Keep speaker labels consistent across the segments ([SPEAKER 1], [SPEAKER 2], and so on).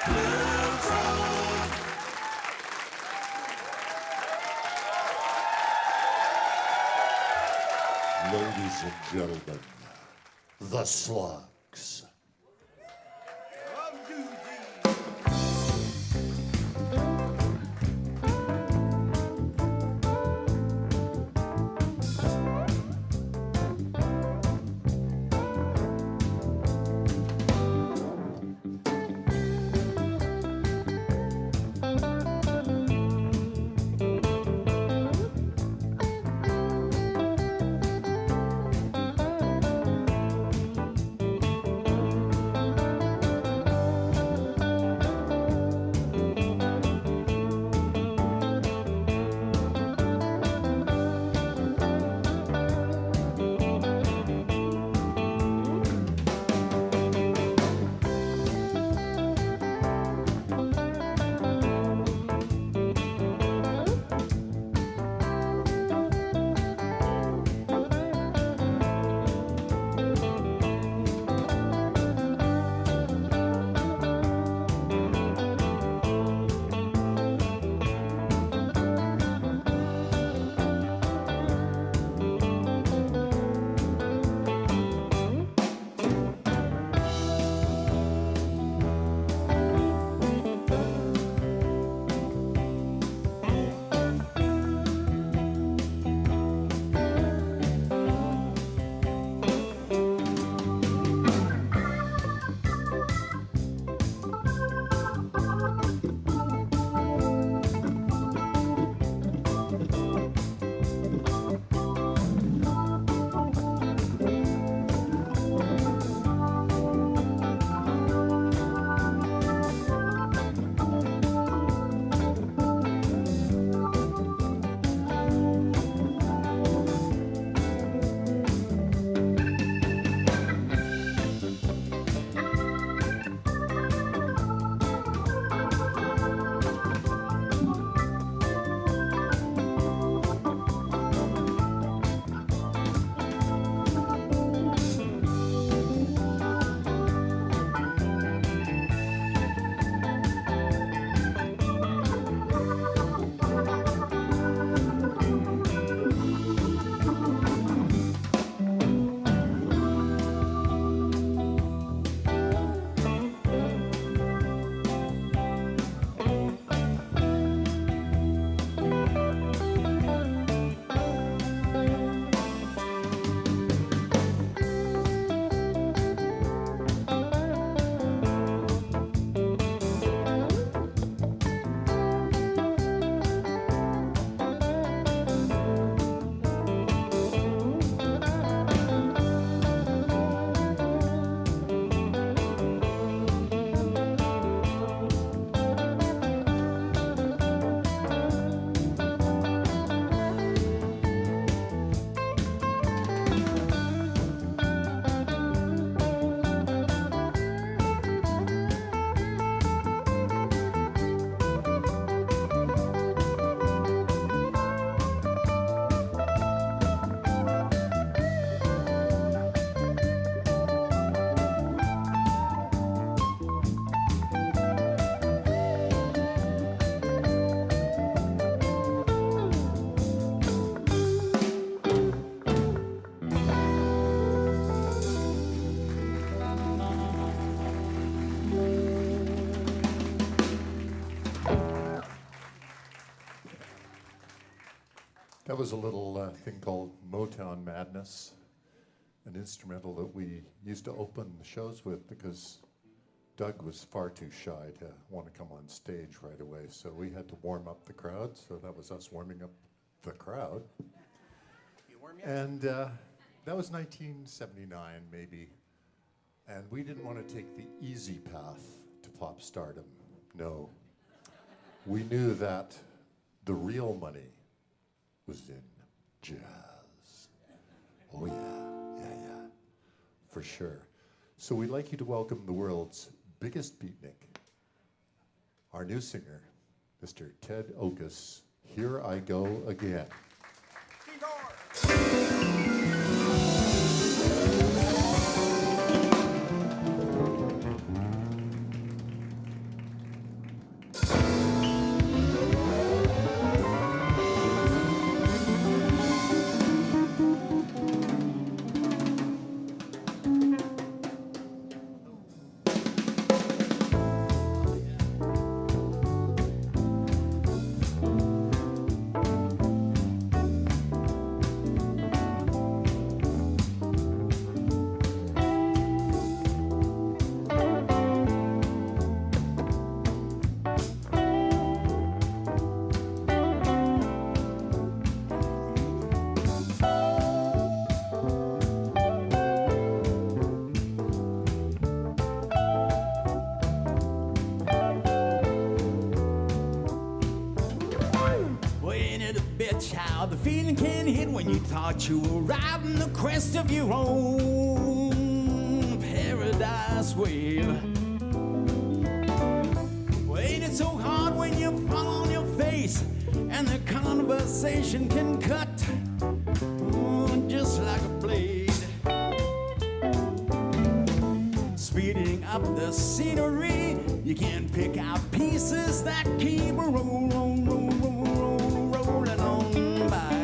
[SPEAKER 1] Ladies and gentlemen, the Slugs. That was a little thing called Motown Madness, an instrumental that we used to open the shows with because Doug was far too shy to want to come on stage right away. So we had to warm up the crowd. So that was us warming up the crowd.
[SPEAKER 2] You warm me up?
[SPEAKER 1] And that was 1979, maybe. And we didn't want to take the easy path to pop stardom. No. We knew that the real money was in jazz. Oh yeah, for sure. So we'd like you to welcome the world's biggest beatnik, our new singer, Mr. Ted Okus. Here I Go Again.
[SPEAKER 3] feeling can hit when you thought you were riding the crest of your own paradise wave. Well, ain't it so hard when you fall on your face and the conversation can cut just like a blade, speeding up the scenery. You can't pick out pieces that keep rolling on by.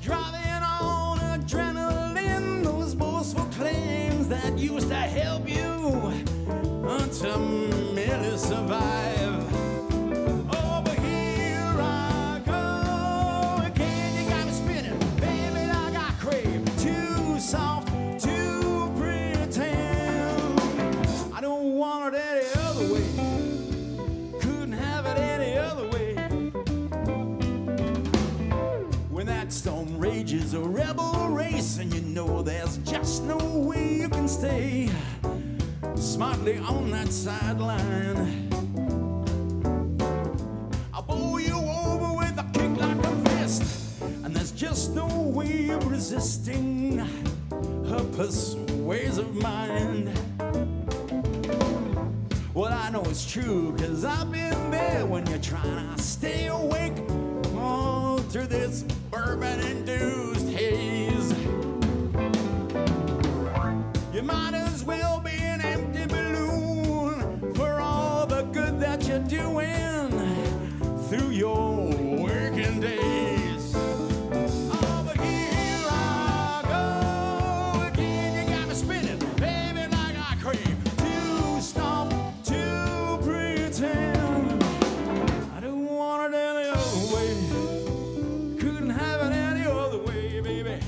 [SPEAKER 3] Driving on adrenaline, those boastful claims that used to help you to merely survive. Over here I go again. You got me spinning, baby, like I crave. Too soft, too pretend. I don't want it any other way. Couldn't have it any other way. When that storm rages, a rebel race, and you know there's just no way you can stay smartly on that sideline. I'll bowl you over with a kick like a fist, and there's just no way of resisting her persuasive mind. Well, I know it's true, 'cause I've been there when you're trying to stay awake all through this bourbon-induced haze. You might as well be an empty balloon for all the good that you're doing through your working days. Over here I go again. You got me spinning, baby, like I crave. Too soft, too pretend. I don't want it any other way. Couldn't have it any other way, baby.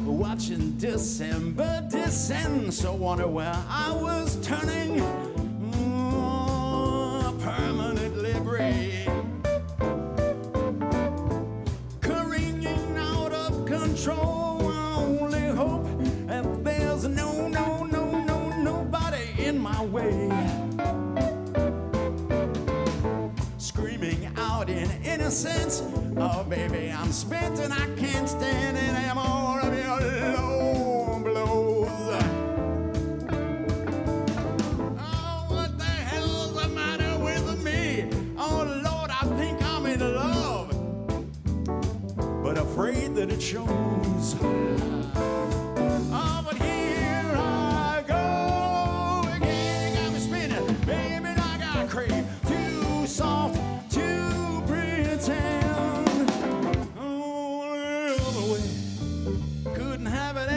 [SPEAKER 3] Watching December descend, so wonder where I was turning permanently gray. Careening out of control, I only hope that there's nobody in my way. Screaming out in innocence, oh baby, I'm spent and I can't stand it anymore of your low blows. Oh, what the hell's the matter with me? Oh Lord, I think I'm in love, but afraid that it shows. Oh, but here I go again. Got me spinning, baby, like I crave. Too soft, too pretend. Oh, the other way. Couldn't have it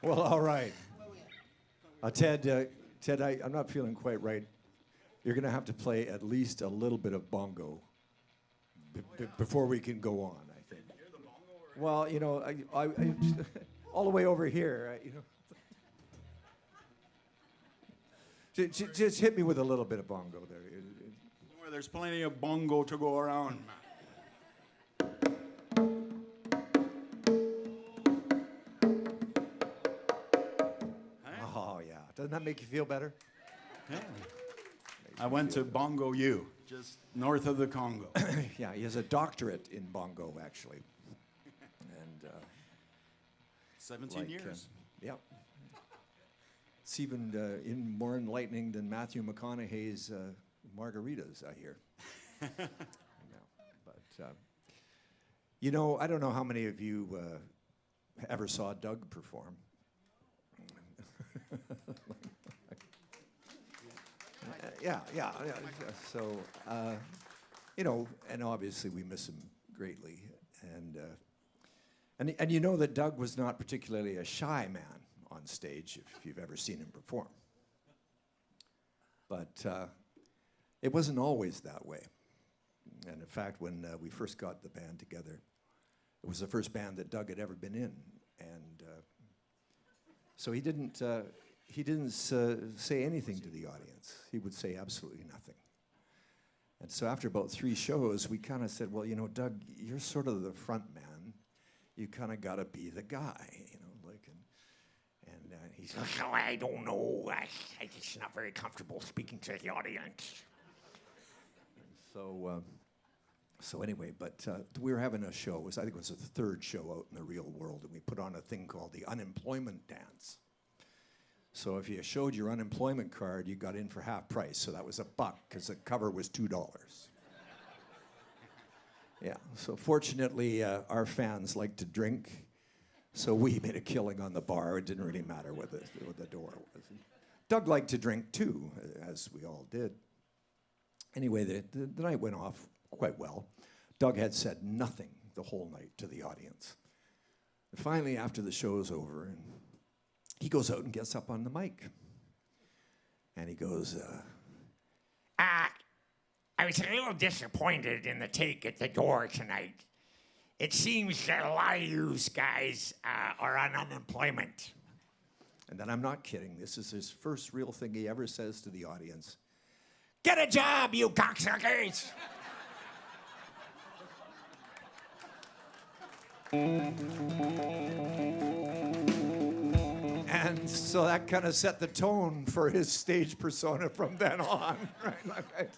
[SPEAKER 4] Well, all right. Ted, I'm not feeling quite right. You're going to have to play at least a little bit of bongo before we can go on, I think.
[SPEAKER 2] You're the bongo or
[SPEAKER 4] Well, you know, I all the way over here, you know. Just hit me with a little bit of bongo there.
[SPEAKER 2] don't worry, there's plenty of bongo to go around.
[SPEAKER 4] Oh, yeah. Doesn't that make you feel better?
[SPEAKER 2] Yeah. I went to Bongo U, just north of the Congo.
[SPEAKER 4] Yeah, he has a doctorate in bongo, actually. And
[SPEAKER 2] 17 years.
[SPEAKER 4] Yep. It's even more enlightening than Matthew McConaughey's margaritas, I hear. Yeah. But, you know, I don't know how many of you ever saw Doug perform. Yeah. So, you know, and obviously we miss him greatly. And you know that Doug was not particularly a shy man on stage, if you've ever seen him perform. But it wasn't always that way. And in fact, when we first got the band together, it was the first band that Doug had ever been in. And so he didn't say anything to the audience. He would say absolutely nothing. And so after about 3 shows, we kind of said, well, you know, Doug, you're sort of the front man. You kind of got to be the guy, you know, like, and he said,
[SPEAKER 5] Oh, I don't know. I'm just not very comfortable speaking to the audience.
[SPEAKER 4] So anyway, but we were having a show. I think it was the 3rd show out in the real world, and we put on a thing called the unemployment dance. So if you showed your unemployment card, you got in for half price. So that was $1 because the cover was $2. Yeah. So fortunately, our fans like to drink, so we made a killing on the bar. It didn't really matter what the door was. Doug liked to drink too, as we all did. Anyway, the night went off quite well. Doug had said nothing the whole night to the audience. And finally, after the show's over, and he goes out and gets up on the mic. And he goes,
[SPEAKER 5] I was a little disappointed in the take at the door tonight. It seems that a lot of you guys are on unemployment.
[SPEAKER 4] and then I'm not kidding, this is his first real thing he ever says to the audience.
[SPEAKER 5] Get a job, you cocksuckers!
[SPEAKER 4] And so that kind of set the tone for his stage persona from then on. Right?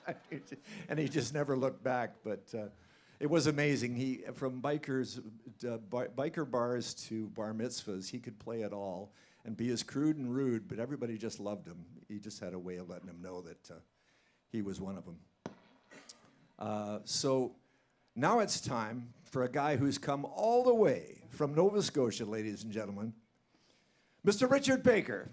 [SPEAKER 4] And he just never looked back. But it was amazing. He, from biker bars to bar mitzvahs, he could play it all and be as crude and rude, but everybody just loved him. He just had a way of letting them know that he was one of them. So now it's time for a guy who's come all the way from Nova Scotia, ladies and gentlemen, Mr. Richard Baker.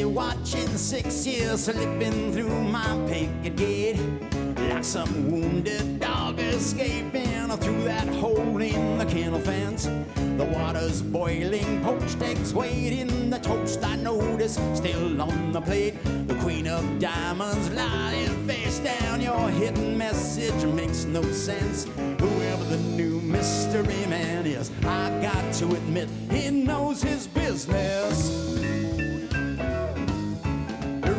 [SPEAKER 3] Watching 6 years slipping through my picket gate, like some wounded dog escaping through that hole in the kennel fence. The water's boiling, poached eggs waiting, the toast I notice still on the plate. The queen of diamonds lying face down, your hidden message makes no sense. Whoever the new mystery man is, I got to admit he knows his business.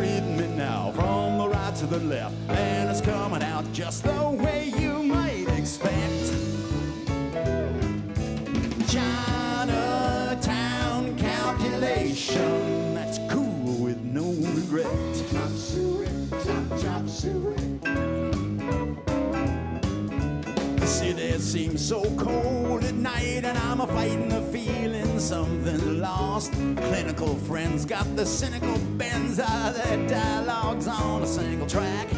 [SPEAKER 3] Reading me now from the right to the left, and it's coming out just the way you might expect. Chinatown calculation, that's cool with no regret. Chop suey, chop chop suey. The city's seems so cold at night, and I'm a fighting the feeling something's lost. Clinical friends got the cynical bends out of their dialogues on a single track.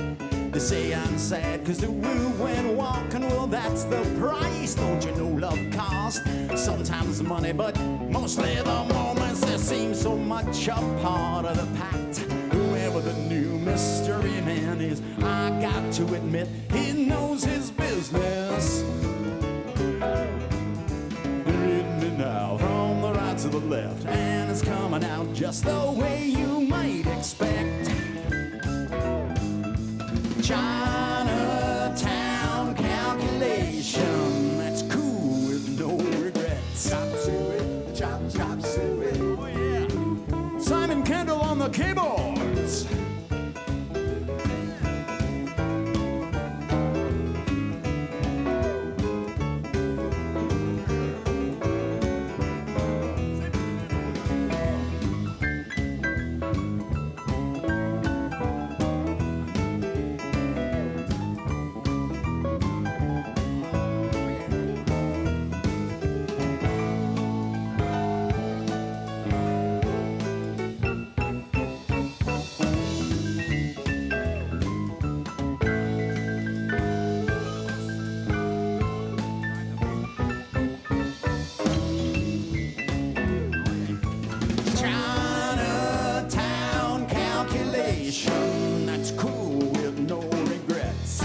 [SPEAKER 3] They say I'm sad cause the room went walking, well that's the price. Don't you know love costs sometimes money, but mostly the moments. They seem so much a part of the pact. Whoever the new mystery man is, I got to admit he knows his business. Read me now from the right to the left, and it's coming out just the way you might expect. Chinatown calculation, that's cool with no regrets. Chop suey, chop, chop suey. Oh yeah. Simon Kendall on the keyboards. Chinatown calculation, that's cool with no regrets.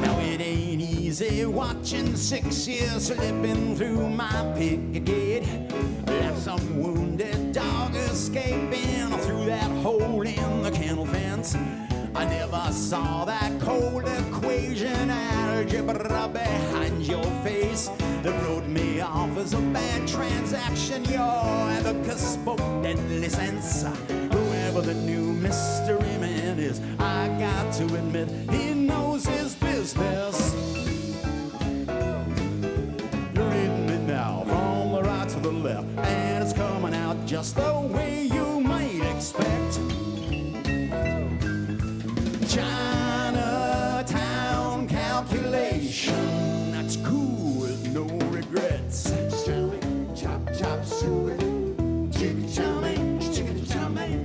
[SPEAKER 3] Now it ain't easy watching 6 years slipping through my picket gate, like some wounded dog escaping through that hole in the kennel fence. I never saw that cold equation algebra behind your face that wrote me off as a bad transaction. Your abacus spoke deadly sense. Whoever the new mystery man is, I got to admit he knows his business. You're reading me now from the right to the left, and it's coming out just the way you might expect. Chinatown calculation, that's cool with no regrets. Chop, chop, suey, chicka chummy, chicka chummy.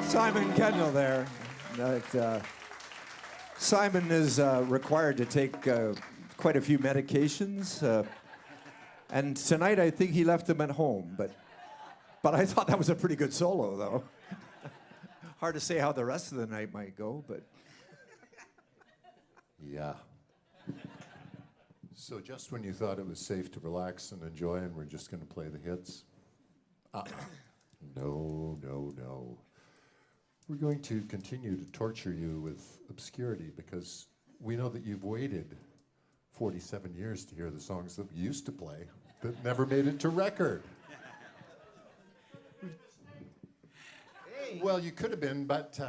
[SPEAKER 4] Simon Kendall there. Simon is required to take quite a few medications. And tonight I think he left them at home. But I thought that was a pretty good solo, though. Hard to say how the rest of the night might go, but...
[SPEAKER 1] Yeah. So just when you thought it was safe to relax and enjoy and we're just going to play the hits? No, no, no. We're going to continue to torture you with obscurity because we know that you've waited 47 years to hear the songs that we used to play that never made it to record. Well, you could have been, but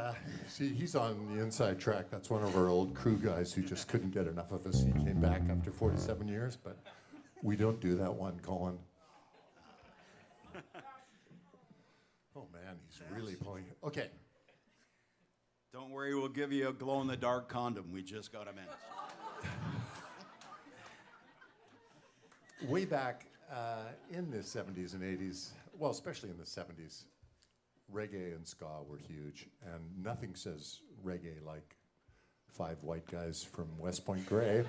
[SPEAKER 1] see, he's on the inside track. That's one of our old crew guys who just couldn't get enough of us. He came back after 47 years, but we don't do that one, Colin. Oh, man, he's really pulling it. Okay.
[SPEAKER 2] Don't worry, we'll give you a glow-in-the-dark condom. We just got a minute.
[SPEAKER 1] Way back in the 70s and 80s, well, especially in the 70s, reggae and ska were huge, and nothing says reggae like 5 white guys from West Point Grey.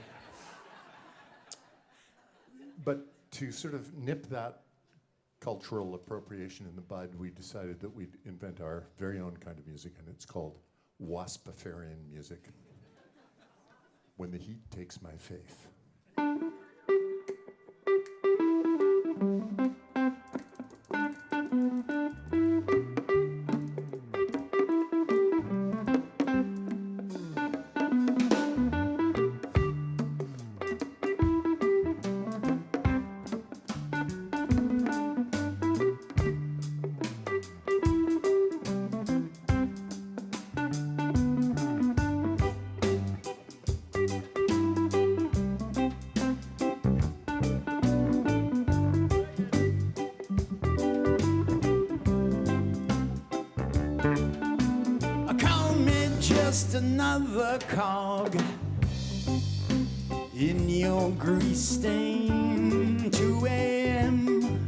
[SPEAKER 1] But to sort of nip that cultural appropriation in the bud, we decided that we'd invent our very own kind of music, and it's called Waspifarian music. When the heat takes my faith.
[SPEAKER 3] just another cog in your grease-stained 2 a.m.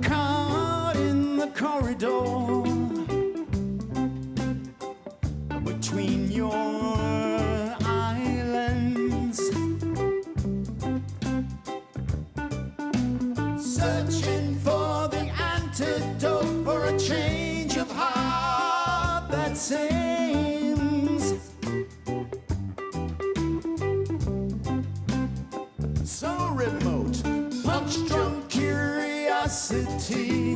[SPEAKER 3] Caught in the corridor between your islands, searching for the antidote for a change of heart that seems so remote. Punch-drunk curiosity,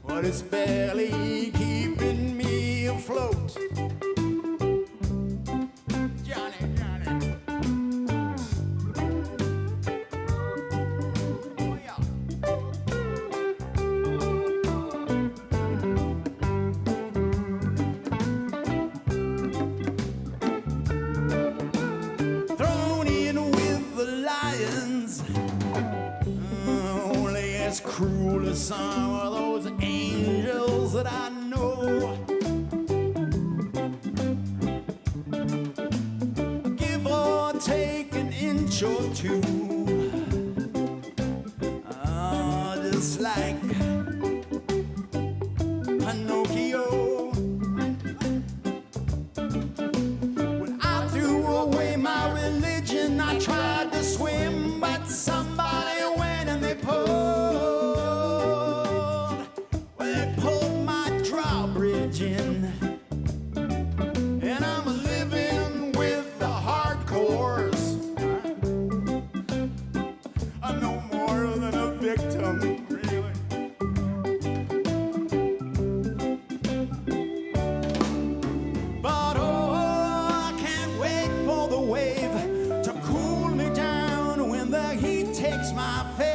[SPEAKER 3] what is barely keeping me afloat. Johnny, Johnny. Oh, yeah. Thrown in with the lions, only as cruel as some of those angels that I know. Give or take an inch or two, just like Pinocchio. When I threw away my religion, I tried to swim, but somebody went and they pulled. Well, they pulled my drawbridge in, and I'm living with the hardcores. I'm no more than a victim, really. But oh, I can't wait for the wave to cool me down when the heat takes my faith.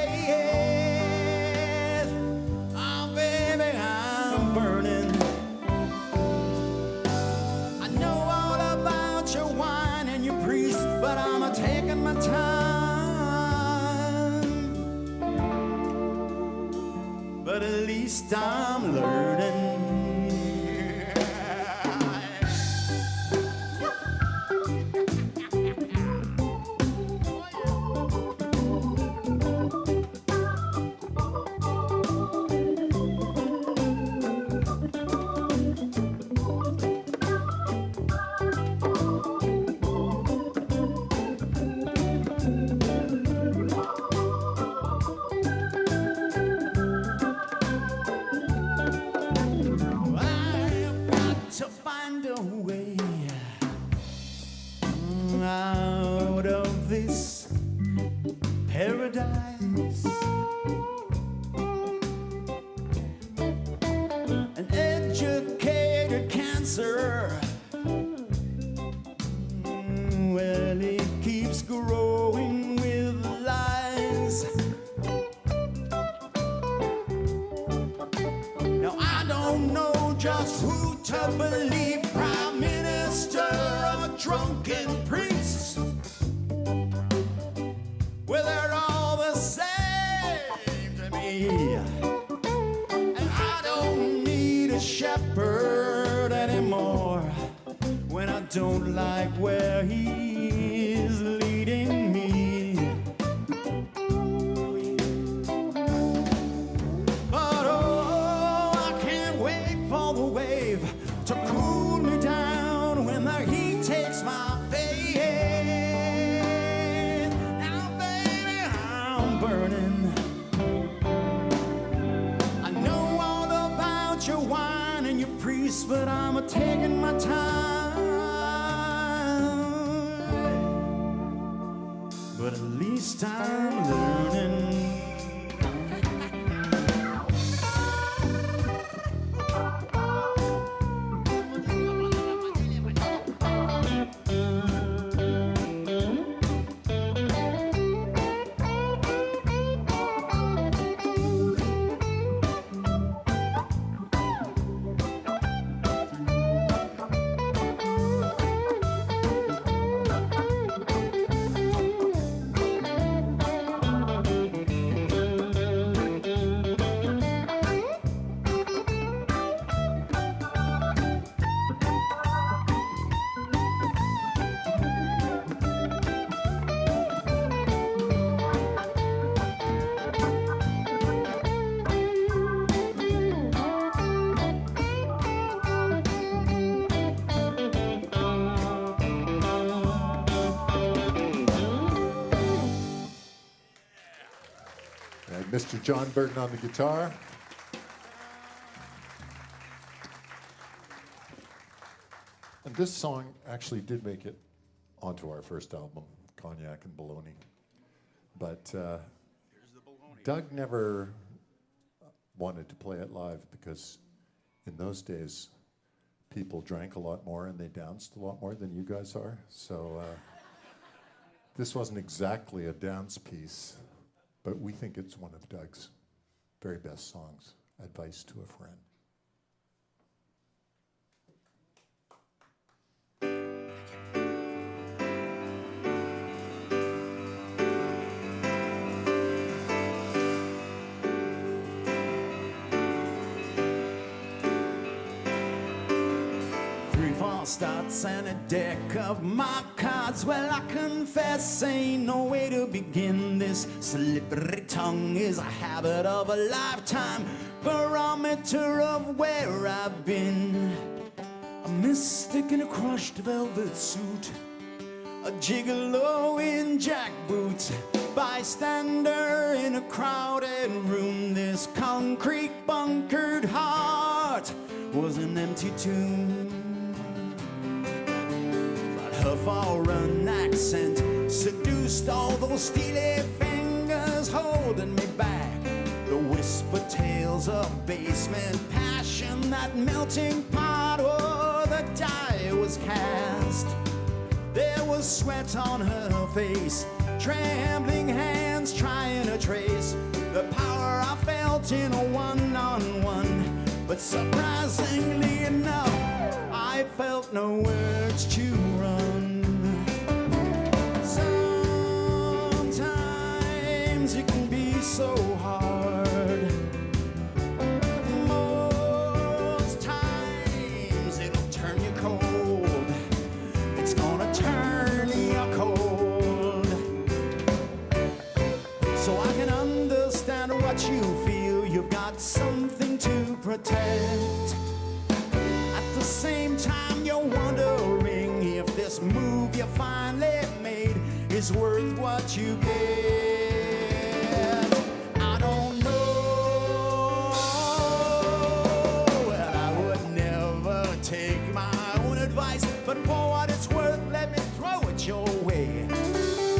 [SPEAKER 3] Oh, baby, I'm burning. I know all about your wine and your priest, but I'm taking my time. But at least I'm learning. I've got to find a way out of this paradise. An educated cancer, well, it keeps growing with lies. Now I don't know just who to believe, prime minister or drunken priests. Well, they're all the same to me, and I don't need a shepherd anymore when I don't like where he's leading me. But oh, I can't wait for the wave to cool me down when the heat takes my faith. Now, baby, I'm burning. I know all about your wine and your priest, but I'm taking my time. But at least I'm learning.
[SPEAKER 1] Mr. John Burton on the guitar. And this song actually did make it onto our first album, Cognac and Bologna. But Doug never wanted to play it live because in those days, people drank a lot more and they danced a lot more than you guys are. So this wasn't exactly a dance piece, but we think it's one of Doug's very best songs, Advice to a Friend.
[SPEAKER 3] Starts and a deck of my cards. Well, I confess, ain't no way to begin. This slippery tongue is a habit of a lifetime, barometer of where I've been. A mystic in a crushed velvet suit, a gigolo in jackboots, bystander in a crowded room. This concrete bunkered heart was an empty tomb. Her foreign accent seduced all those steely fingers holding me back. The whispered tales of basement passion, that melting pot, oh, the die was cast. There was sweat on her face, trembling hands trying to trace the power I felt in a one-on-one. But surprisingly enough, I felt no words to run. Sometimes it can be so hard. Most times it'll turn you cold. It's gonna turn you cold. So I can understand what you feel. You've got something to protect. At the same time, you're wondering if this move you finally made is worth what you get. I don't know. Well, I would never take my own advice, but for what it's worth, let me throw it your way.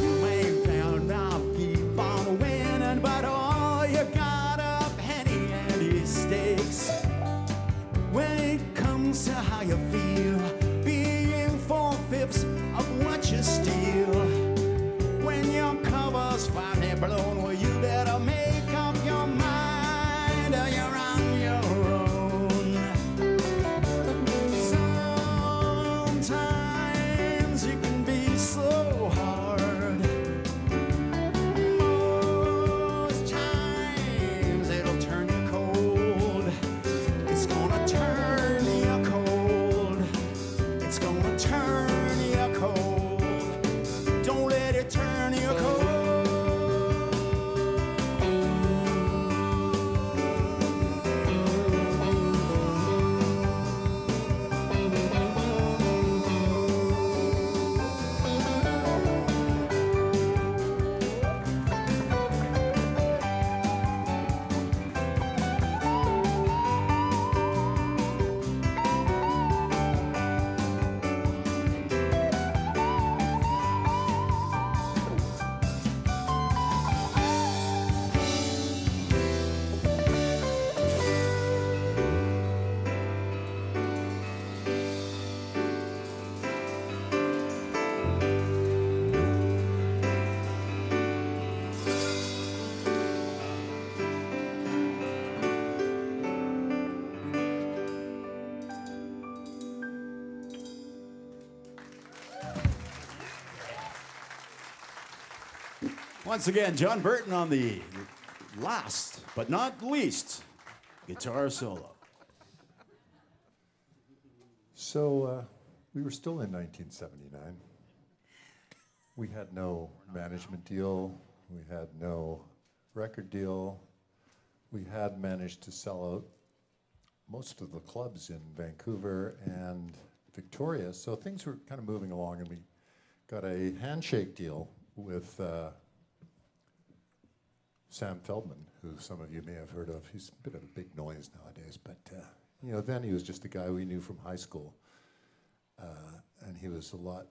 [SPEAKER 3] You may found I'll keep on winning, but all you got are penny ante stakes. When it comes to how you feel, being 4/5 of what you steal. When your cover's finally blown, well, you better make up your mind or you're on your own. Sometimes it can be so hard. Most times it'll turn you cold. It's gonna turn you cold. It's gonna turn you cold. Don't let it turn you cold. Once again, John Burton on the last but not least guitar solo.
[SPEAKER 1] So we were still in 1979. We had no management deal. We had no record deal. We had managed to sell out most of the clubs in Vancouver and Victoria. So things were kind of moving along, and we got a handshake deal with Sam Feldman, who some of you may have heard of. He's a bit of a big noise nowadays, but you know, then he was just a guy we knew from high school, and he was a lot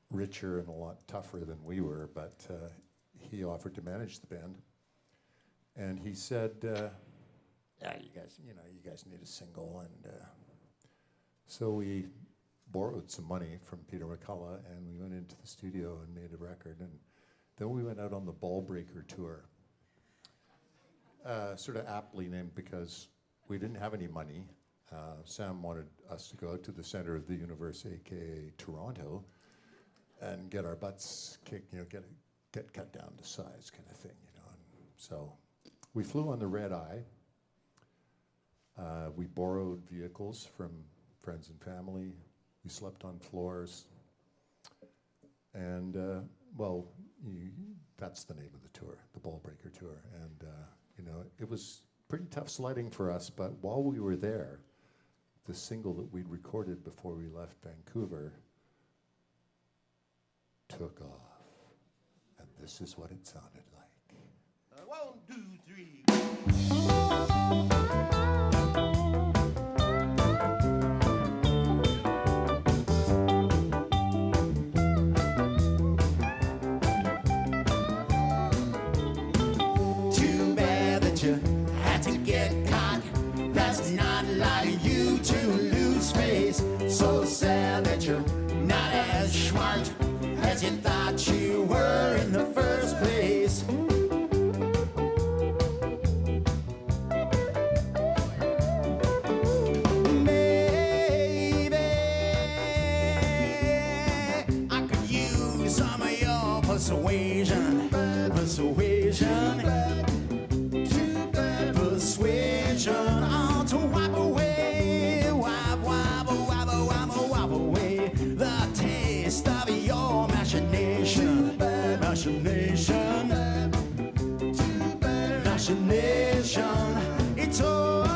[SPEAKER 1] richer and a lot tougher than we were, but he offered to manage the band, and he said, "Yeah, you guys need a single," and so we borrowed some money from Peter McCullough, and we went into the studio and made a record, and then we went out on the Ball Breaker tour. Sort of aptly named because we didn't have any money. Sam wanted us to go out to the center of the universe, aka Toronto, and get our butts kicked, you know, get cut down to size kind of thing, you know. And so we flew on the red eye. We borrowed vehicles from friends and family. We slept on floors. And, well, that's the name of the tour, the Ball Breaker Tour. And, you know, it was pretty tough sledding for us, but while we were there, the single that we'd recorded before we left Vancouver took off. And this is what it sounded like.
[SPEAKER 3] 1, 2, 3. So sad that you're not as smart as you thought you were in the first place. Maybe I could use some of your persuasion, oh, to wipe away. Of your machination, it's over.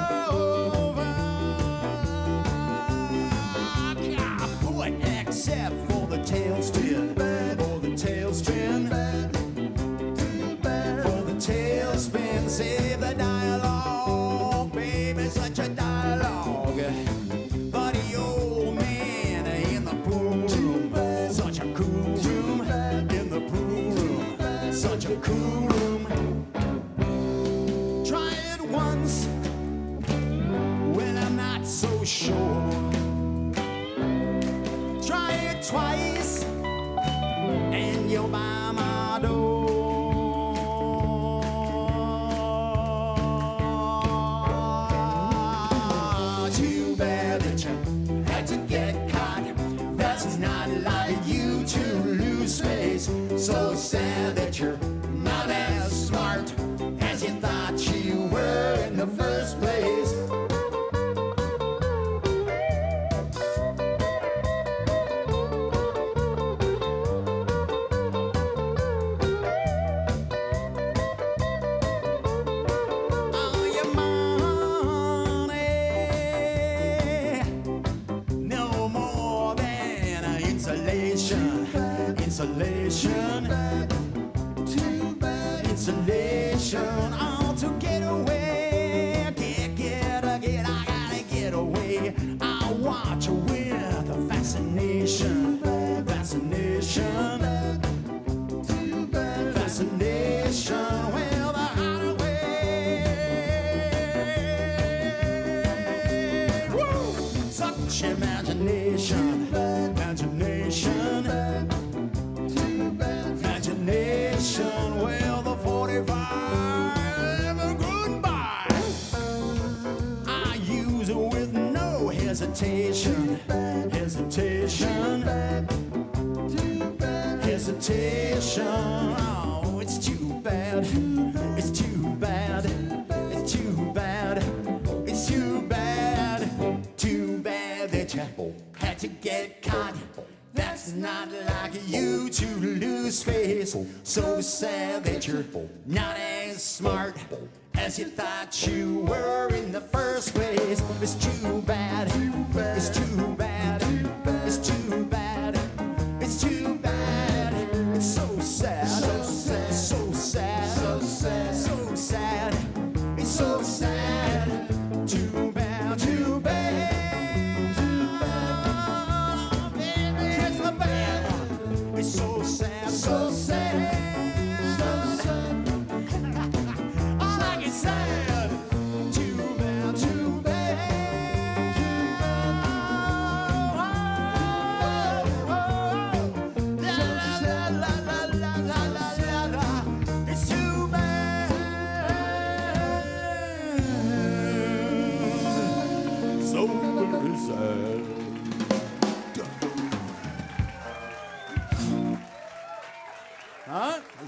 [SPEAKER 3] Boy, except for the tailspin, save the dialogue, baby, such a dialogue. But the old man in the pool room, such a cool room, in the pool room, such a cool room. Try it once when I'm not so sure. Try it twice and you'll buy my door. Too bad that you had to get caught. That's not like you to lose space. So sad that you're not as smart as you thought you were in the first place. Insulation, all to get away. I gotta get away. I watch you with a fascination. Well, the highway. Woo! Such imagination. Well, the 45, goodbye. I use it with no hesitation. Oh, it's too bad. It's too bad. It's too bad. It's too bad. Too bad that you had to get caught. That's not like you to lose face. So sad that you're not as smart as you thought you were in the first place. It's too bad. It's too bad. It's too bad. It's too bad. It's so sad. So sad. So sad. So sad. So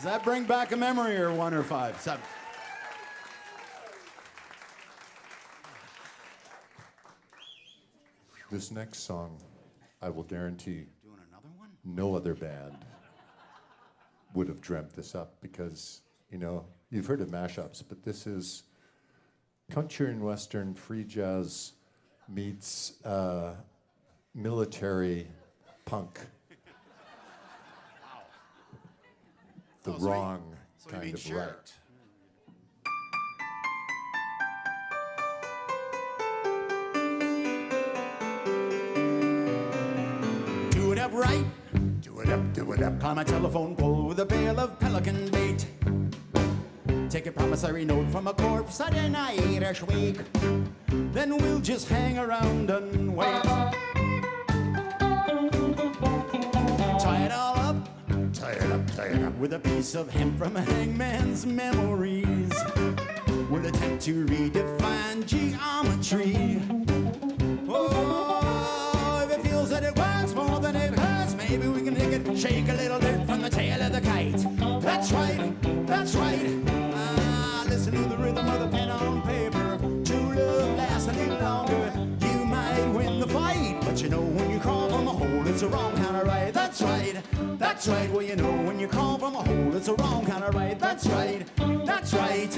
[SPEAKER 2] Does that bring back a memory or 1 or 5? 7.
[SPEAKER 1] This next song, I will guarantee
[SPEAKER 2] Doing another one?
[SPEAKER 1] no other band would have dreamt this up because, you know, you've heard of mashups, but this is country and western free jazz meets military punk. The
[SPEAKER 2] Oh, so
[SPEAKER 1] wrong
[SPEAKER 2] so you
[SPEAKER 1] kind
[SPEAKER 2] mean
[SPEAKER 1] of
[SPEAKER 2] Cher.
[SPEAKER 1] right.
[SPEAKER 3] Do it up right, do it up, do it up. Climb a telephone pole with a bale of pelican bait. Take a promissory note from a corpse at an Irish wake. Then we'll just hang around and wait. Tie it all up, tie it up, tie it up. With a piece of hemp from a hangman's memories. We'll attempt to redefine geometry. Oh, if it feels that it works more than it hurts, maybe we can take it, shake a little dirt from the tail of the kite. That's right, that's right. Ah, listen to the rhythm of the pen on paper. True love lasts a little longer. You might win the fight, but you know when you crawl from a hole, it's the wrong kind of right. That's right, that's right. Well, you know when you crawl from a hole, it's the wrong kind of right. That's right, that's right.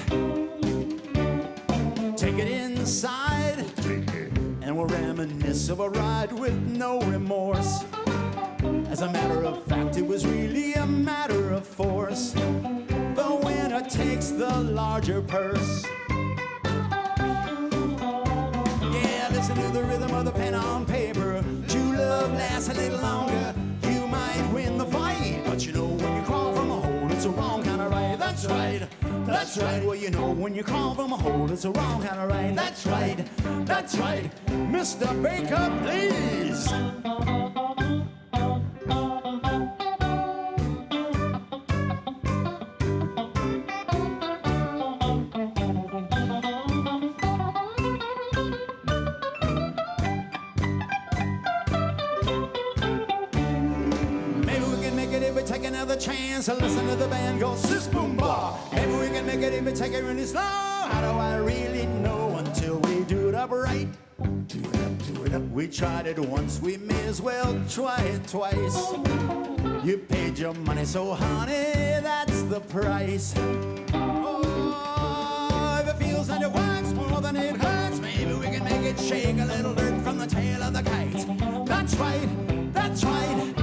[SPEAKER 3] Take it inside, and we'll reminisce of a ride with no remorse. As a matter of fact, it was really a matter of force. The winner takes the larger purse. Yeah, listen to the rhythm of the pen on paper. True love lasts a little longer. You might win the fight, but you know when you crawl from a hole, it's the wrong kind of right. That's right, that's right. Well, you know when you crawl from a hole, it's the wrong kind of right. That's right, that's right. Mr. Baker, please. Take another chance to listen to the band go sis boom bar. Maybe we can make it if we take it really slow. How do I really know until we do it up right? Do it up, do it up. We tried it once, we may as well try it twice. You paid your money, so honey, that's the price. Oh, if it feels that it works more than it hurts, maybe we can make it shake a little dirt from the tail of the kite. That's right, that's right.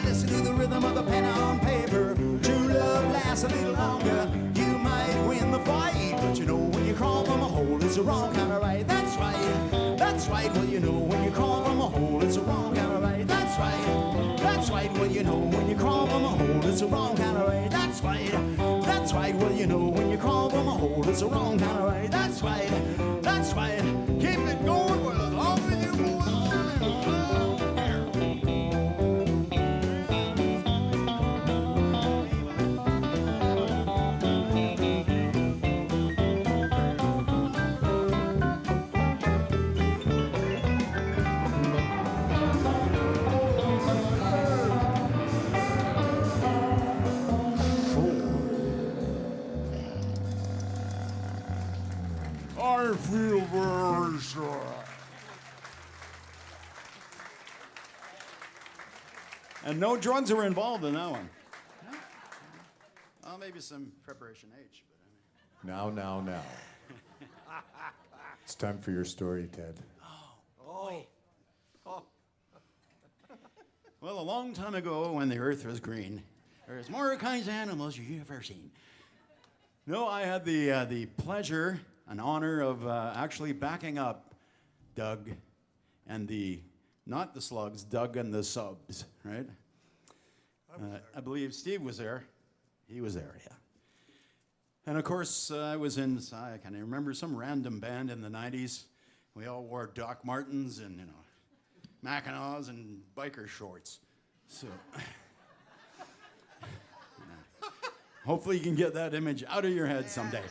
[SPEAKER 3] Listen to the rhythm of the pen on paper. True love lasts a little longer. You might win the fight, but you know when you crawl from a hole, it's the wrong kind of right. That's right, that's right. Well, you know when you crawl from a hole, it's the wrong kind of right. That's right, that's right. Well, you know when you crawl from a hole, it's the wrong kind of right. That's right, that's right. Well, you know when you crawl from a hole, it's the wrong kind of right. That's right, that's right. Keep it going for as long as you want. I feel very sure.
[SPEAKER 2] And no drugs were involved in that one. Well, maybe some preparation H, but I mean.
[SPEAKER 1] Now. It's time for your story, Ted.
[SPEAKER 2] Well, a long time ago, when the earth was green, there's more kinds of animals you've ever seen. No, I had the pleasure and honor of actually backing up Doug and not the Slugs, Doug and the Subs, right? I believe Steve was there. He was there, yeah. And of course, I was in, I can remember some random band in the 90s. We all wore Doc Martens and, you know, Mackinaws and biker shorts. So, hopefully you can get that image out of your head someday.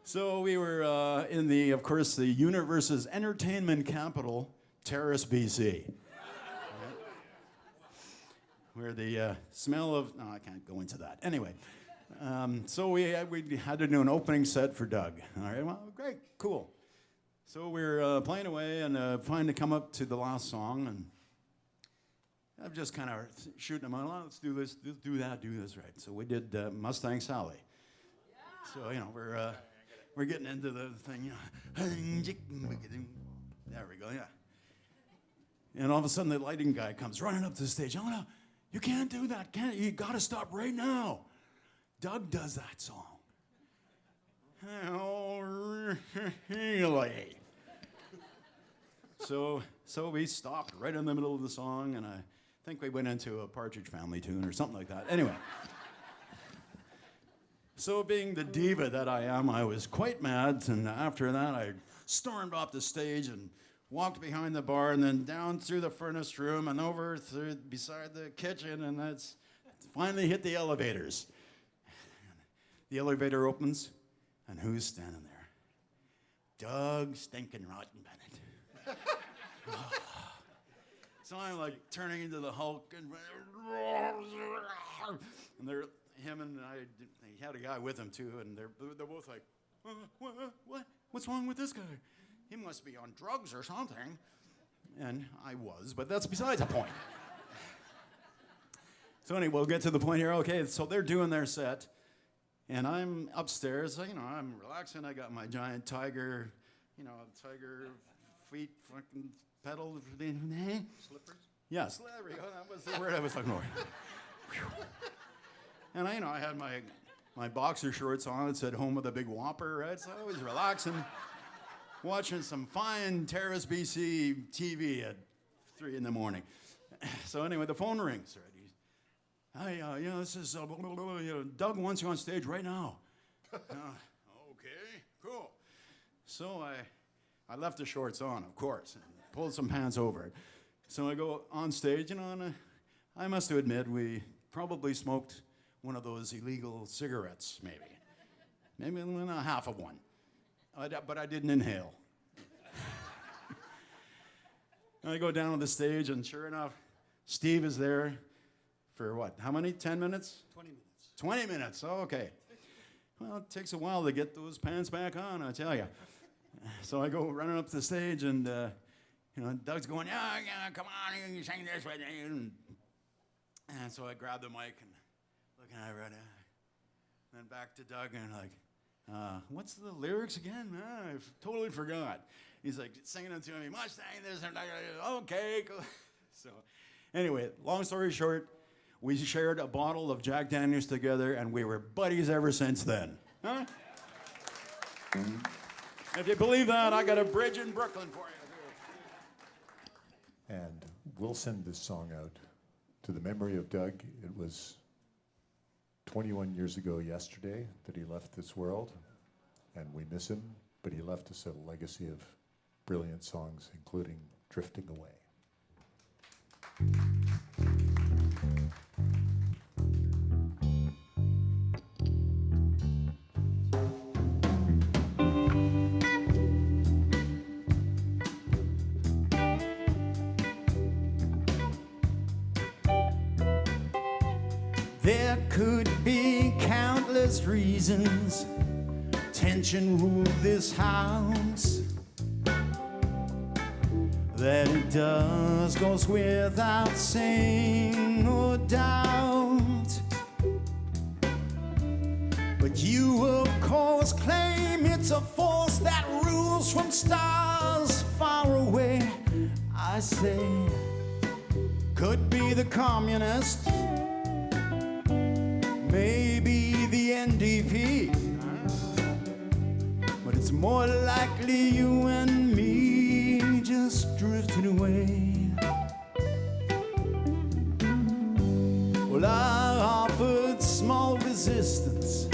[SPEAKER 2] So we were in the, of course, the universe's entertainment capital, Terrace, BC. where the smell of, no, I can't go into that. Anyway, so we had to do an opening set for Doug. All right, well, great, cool. So we're playing away and finally come up to the last song, and I'm just kind of shooting them out. Oh, let's do this, do that, do this, right. So we did Mustang Sally. Yeah. So, you know, we're getting into the thing, you know. There we go, yeah. And all of a sudden, the lighting guy comes running up to the stage. Oh, no, you can't do that, can't you? You got to stop right now. Doug does that song. Oh, really? So we stopped right in the middle of the song, and I think we went into a Partridge Family tune or something like that. Anyway. So being the diva that I am, I was quite mad, and after that, I stormed off the stage and walked behind the bar and then down through the furnace room and over through beside the kitchen, and that's finally hit the elevators. The elevator opens, and who's standing there? Doug Stinkin' Rotten Bennett. Oh. So I'm like turning into the Hulk, and they're him and I. He had a guy with him too, and they're both like, what? What's wrong with this guy? He must be on drugs or something. And I was, but that's besides the point. So anyway, we'll get to the point here. Okay, so they're doing their set, and I'm upstairs. You know, I'm relaxing. I got my giant tiger, tiger feet, fucking pedal.
[SPEAKER 3] Slippers?
[SPEAKER 2] Yeah, there we go. That was the word I was looking for. And I had my boxer shorts on. It said "Home of the Big Whopper," right? So I was relaxing, watching some fine Terrace, BC TV at 3 in the morning. So anyway, the phone rings. Right? Hi, this is Doug wants you on stage right now. Okay, cool. So I left the shorts on, of course, and pulled some pants over it. So I go on stage, and I must admit we probably smoked one of those illegal cigarettes, maybe a half of one, but I didn't inhale. And I go down on the stage, and sure enough, Steve is there for what? How many? 10 minutes?
[SPEAKER 3] 20 minutes.
[SPEAKER 2] 20 minutes. Oh, okay. Well, it takes a while to get those pants back on, I tell you. So I go running up the stage, and Doug's going, yeah, come on, you sing this with me. And so I grab the mic and looking at it right now. Then back to Doug, and like, what's the lyrics again? I've totally forgot. He's like singing it to me, Mustang this and that. Okay, cool. So anyway, long story short, we shared a bottle of Jack Daniels together, and we were buddies ever since then. Huh? If you believe that, I got a bridge in Brooklyn for you.
[SPEAKER 1] And we'll send this song out to the memory of Doug. It was 21 years ago yesterday that he left this world, and we miss him, but he left us a legacy of brilliant songs, including Drifting Away.
[SPEAKER 3] There could be countless reasons tension ruled this house. That it does goes without saying, no doubt. But you, of course, claim it's a force that rules from stars far away. I say, could be the communist, maybe the NDP, but it's more likely you and me just drifted away. Well, I offered small resistance.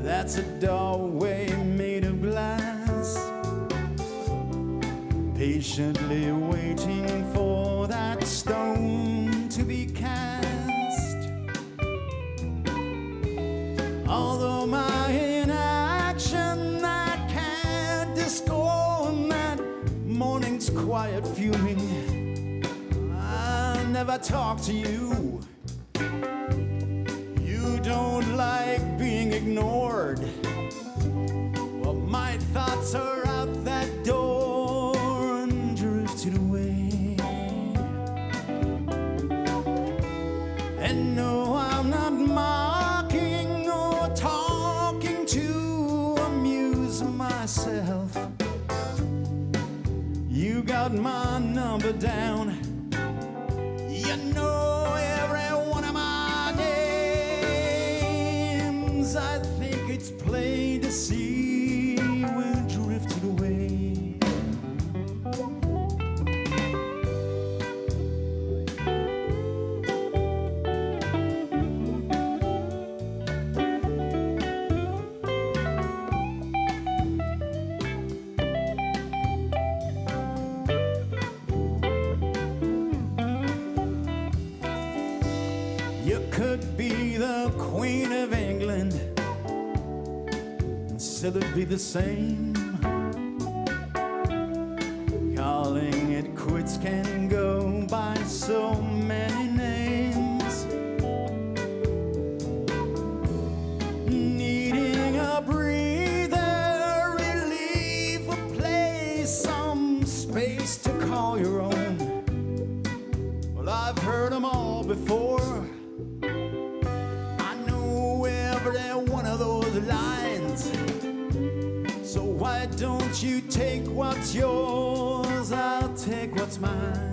[SPEAKER 3] That's a doorway made of glass, patiently waiting for that stone to be cast. Although my inaction I can't discern that morning's quiet fuming, I'll never talk to you
[SPEAKER 2] You don't like being ignored. Well, my thoughts are out that door and drifted away. And no, I'm not mocking or talking to amuse myself. You got my number down. You know every one of my names. I think it's plain to see we're drifted away. You could be the Queen of England and still it'd be the same. Calling it quits can go by so many names. Needing a breather, relief, a place, some space to call your own. Well, I've heard them all before. I know every one of those lines. So why don't you take what's yours? I'll take what's mine.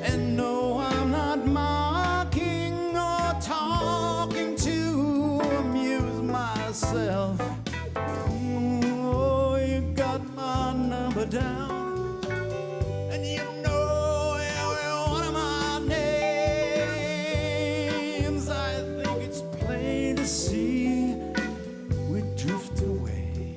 [SPEAKER 2] And no, I'm not mocking or talking to amuse myself. Oh, you got my number down. And you know every one of my names. I think it's plain to see we drift away.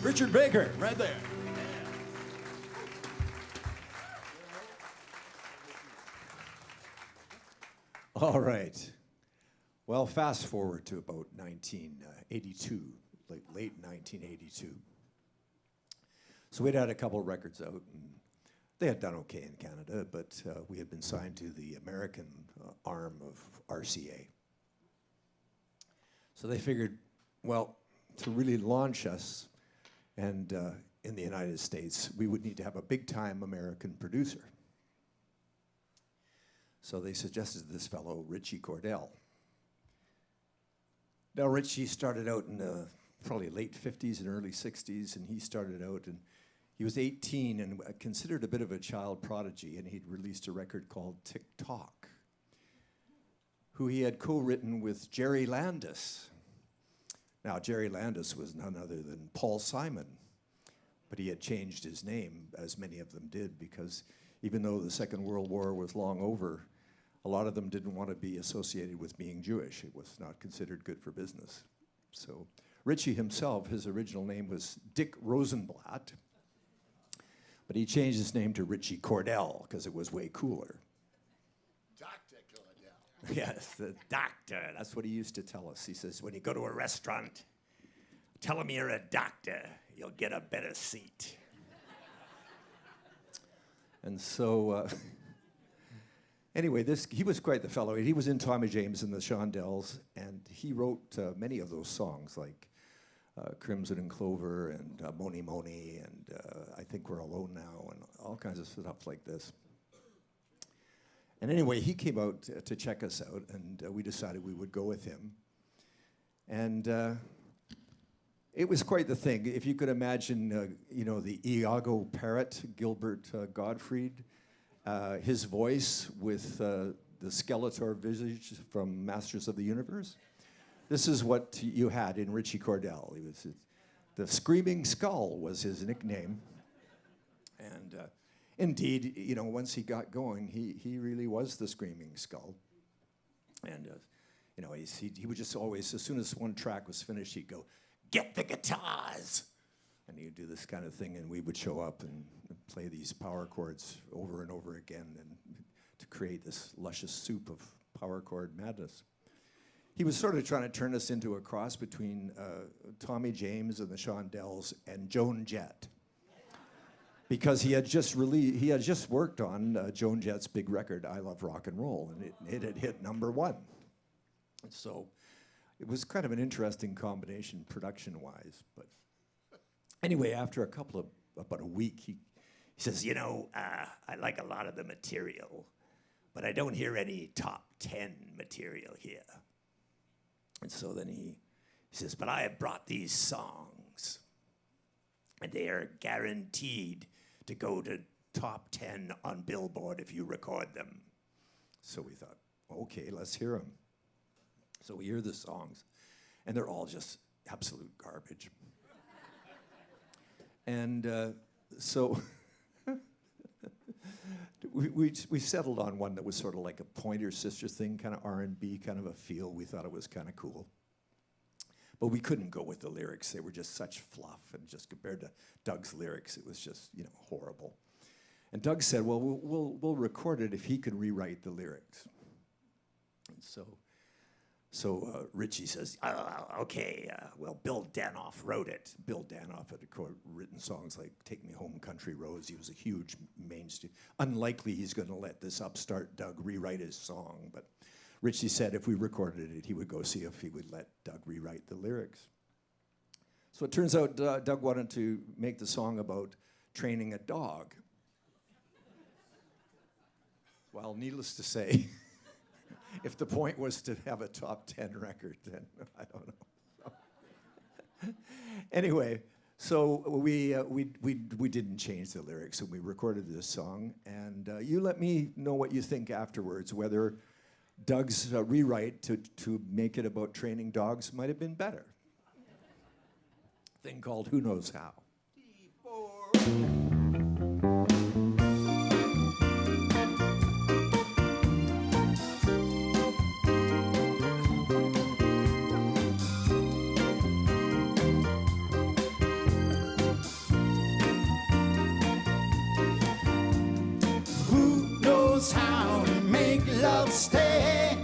[SPEAKER 2] Richard Baker, right there.
[SPEAKER 4] All right. Well, fast forward to about 1982, late 1982. So we'd had a couple records out, and they had done okay in Canada, but we had been signed to the American arm of RCA. So they figured, well, to really launch us and in the United States, we would need to have a big-time American producer. So they suggested this fellow, Richie Cordell. Now, Richie started out in probably late 50s and early 60s, and he started out, and he was 18 and considered a bit of a child prodigy, and he'd released a record called Tick Tock, who he had co-written with Jerry Landis. Now, Jerry Landis was none other than Paul Simon, but he had changed his name, as many of them did, because even though the Second World War was long over, a lot of them didn't want to be associated with being Jewish. It was not considered good for business. So Richie himself, his original name was Dick Rosenblatt, but he changed his name to Richie Cordell because it was way cooler. Yes, the doctor. That's what he used to tell us. He says, when you go to a restaurant, tell him you're a doctor. You'll get a better seat. And so, anyway, he was quite the fellow. He was in Tommy James and the Shondells, and he wrote many of those songs, like Crimson and Clover and Moni Moni, and I Think We're Alone Now, and all kinds of stuff like this. And anyway, he came out to check us out, and we decided we would go with him. And it was quite the thing. If you could imagine, you know, the Iago parrot, Gilbert Gottfried, his voice with the Skeletor visage from Masters of the Universe. This is what you had in Richie Cordell. He was the Screaming Skull was his nickname. And indeed, you know, once he got going, he really was the screaming skull. And, you know, he would just always, as soon as one track was finished, he'd go, "Get the guitars!" And he'd do this kind of thing, and we would show up and play these power chords over and over again and to create this luscious soup of power chord madness. He was sort of trying to turn us into a cross between Tommy James and the Shondells and Joan Jett. Because he had just worked on Joan Jett's big record, I Love Rock and Roll, and it had hit #1. So it was kind of an interesting combination production-wise. But anyway, after about a week, he says, "You know, I like a lot of the material, but I don't hear any top 10 material here." And so then he says, "But I have brought these songs, and they are guaranteed to go to top 10 on Billboard if you record them." So we thought, okay, let's hear them. So we hear the songs, and they're all just absolute garbage. And so we settled on one that was sort of like a Pointer Sisters thing, kind of R&B, kind of a feel. We thought it was kind of cool. But we couldn't go with the lyrics. They were just such fluff, and just compared to Doug's lyrics, it was just, you know, horrible. And Doug said, "Well, we'll record it if he can rewrite the lyrics." And so Richie says, "Okay, well, Bill Danoff wrote it." Bill Danoff had written songs like "Take Me Home, Country Roads." He was a huge mainstream. Unlikely he's going to let this upstart Doug rewrite his song, but Richie said if we recorded it, he would go see if he would let Doug rewrite the lyrics. So it turns out Doug wanted to make the song about training a dog. Well, needless to say, if the point was to have a top 10 record, then I don't know. So anyway, so we didn't change the lyrics, and we recorded this song. And you let me know what you think afterwards, whether Doug's rewrite to make it about training dogs might have been better. Thing called Who Knows How.
[SPEAKER 3] Who knows how to make love stay?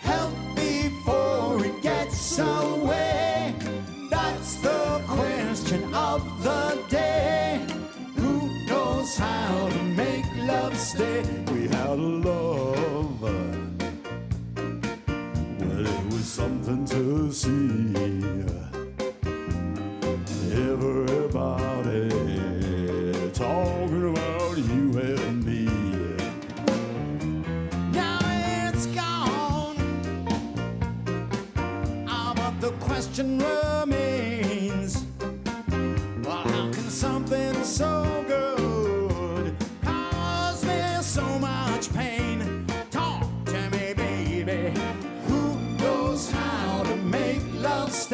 [SPEAKER 3] Help before it gets away. That's the question of the day. Who knows how to make love stay? We had a love, well, it was something to see. Everybody talking about you and me. Now it's gone. But the question remains, well, how can something so good cause me so much pain? Talk to me, baby. Who knows how to make love stay?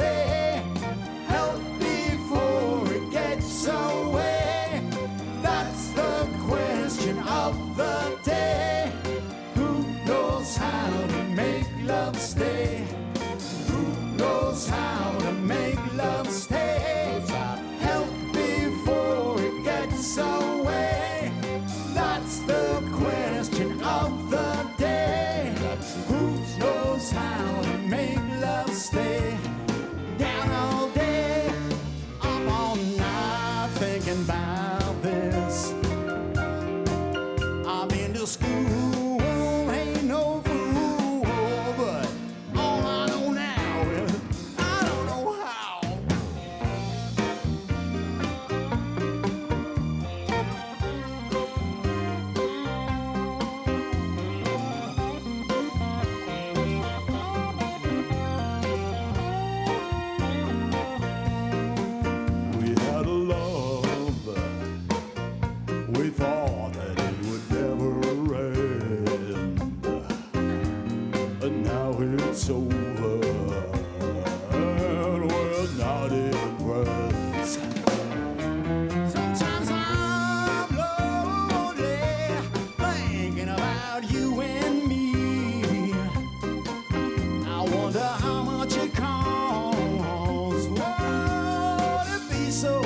[SPEAKER 3] be so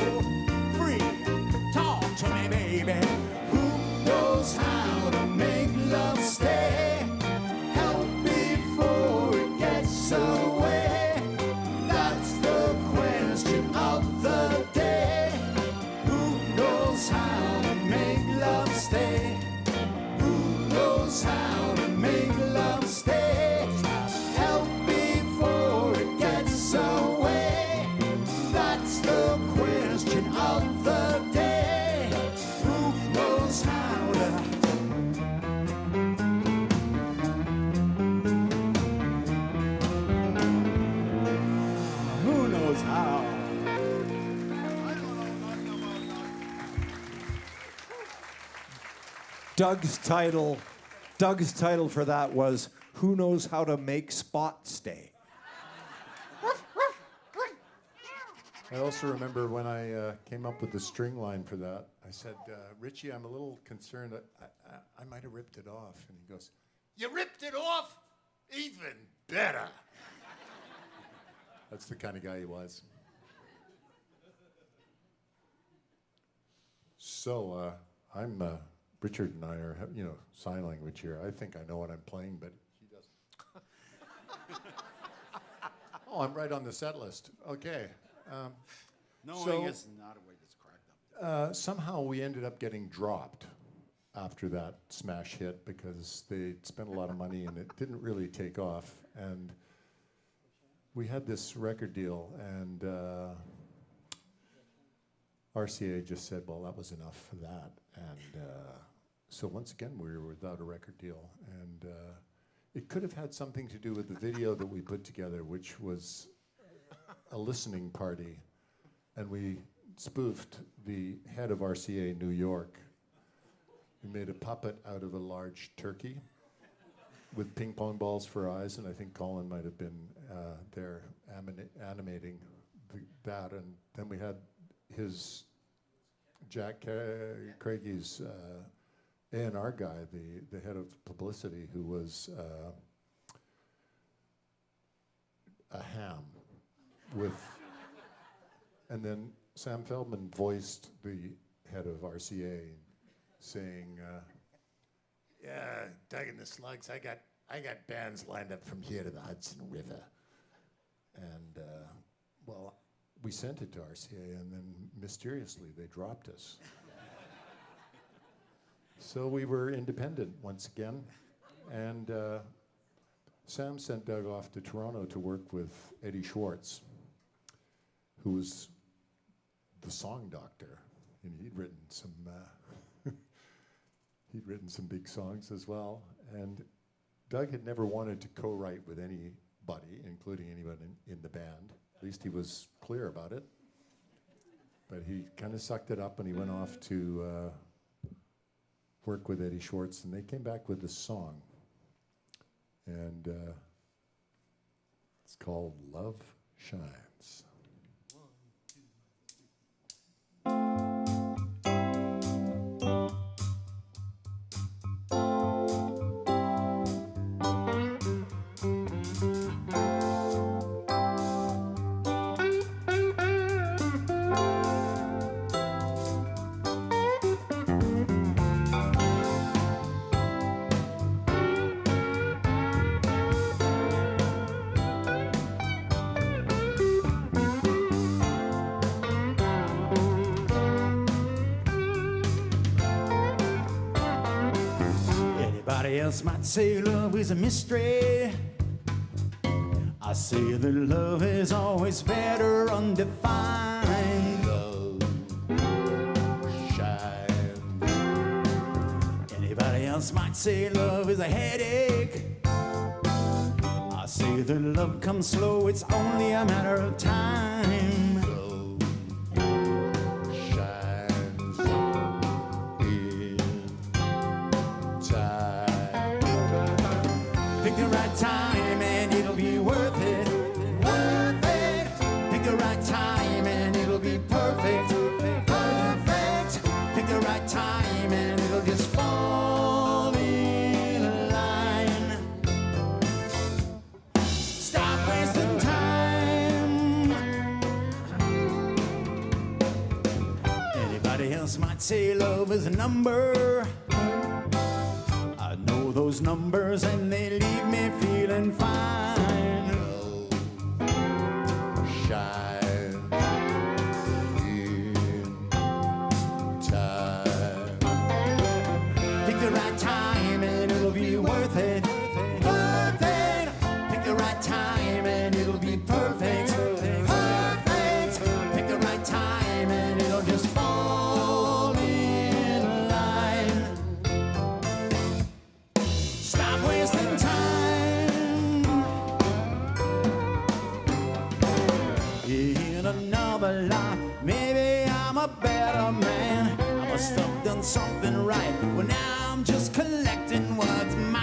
[SPEAKER 3] free. Talk to me, baby. Who knows how to make love stay? Help before it gets away. That's the question of the day. Who knows how to make love stay? Who knows how to make love stay? Help before it gets away. That's the question of the day. Who knows how to? Who knows how?
[SPEAKER 4] Doug's title for that was "Who Knows How to Make Spot Stay."
[SPEAKER 1] I also remember when I came up with the string line for that, I said, Richie, I'm a little concerned that I might have ripped it off. And he goes, you ripped it off? Even better. That's the kind of guy he was. So I'm Richard and I are, sign language here. I think I know what I'm playing, but he doesn't. Oh, I'm right on the set list. Okay.
[SPEAKER 2] Knowing it's not a way that's cracked up.
[SPEAKER 1] Somehow we ended up getting dropped after that smash hit because they spent a lot of money and it didn't really take off. And we had this record deal, and RCA just said, well, that was enough for that. And so once again, we were without a record deal. And it could have had something to do with the video that we put together, which was a listening party. And we spoofed the head of RCA New York. We made a puppet out of a large turkey with ping pong balls for eyes, and I think Colin might have been there animating that. And then we had his Jack Craigie's A&R guy, the head of publicity, who was a ham with, and then Sam Feldman voiced the head of RCA, saying, "Yeah, Doug and the Slugs, I got bands lined up from here to the Hudson River," and well, we sent it to RCA, and then mysteriously they dropped us. So we were independent once again, and Sam sent Doug off to Toronto to work with Eddie Schwartz, who was the song doctor, and he'd written some big songs as well. And Doug had never wanted to co-write with anybody, including anyone in the band. At least he was clear about it. But he kind of sucked it up, and he went off to work with Eddie Schwartz, and they came back with this song. And it's called Love Shines.
[SPEAKER 3] Everybody else might say love is a mystery. I say that love is always better undefined. Love shines. Anybody else might say love is a headache. I say that love comes slow, it's only a matter of time. Love shines in time. Pick the right time and it'll be worth it. Worth it. Pick the right time and it'll be perfect. Perfect. Pick the right time and it'll just fall in line. Stop wasting time
[SPEAKER 2] just might say love is a number. I know those numbers and they leave me feeling fine.
[SPEAKER 1] Shine in time.
[SPEAKER 2] Pick the right time and it'll be worth it. Worth it. Pick the right time and it'll be perfect. Perfect. Pick the right time and it'll just fall in line. Stop wasting time. In another life, maybe I'm a better man. I must have done something right. Well, now I'm just collecting what's mine.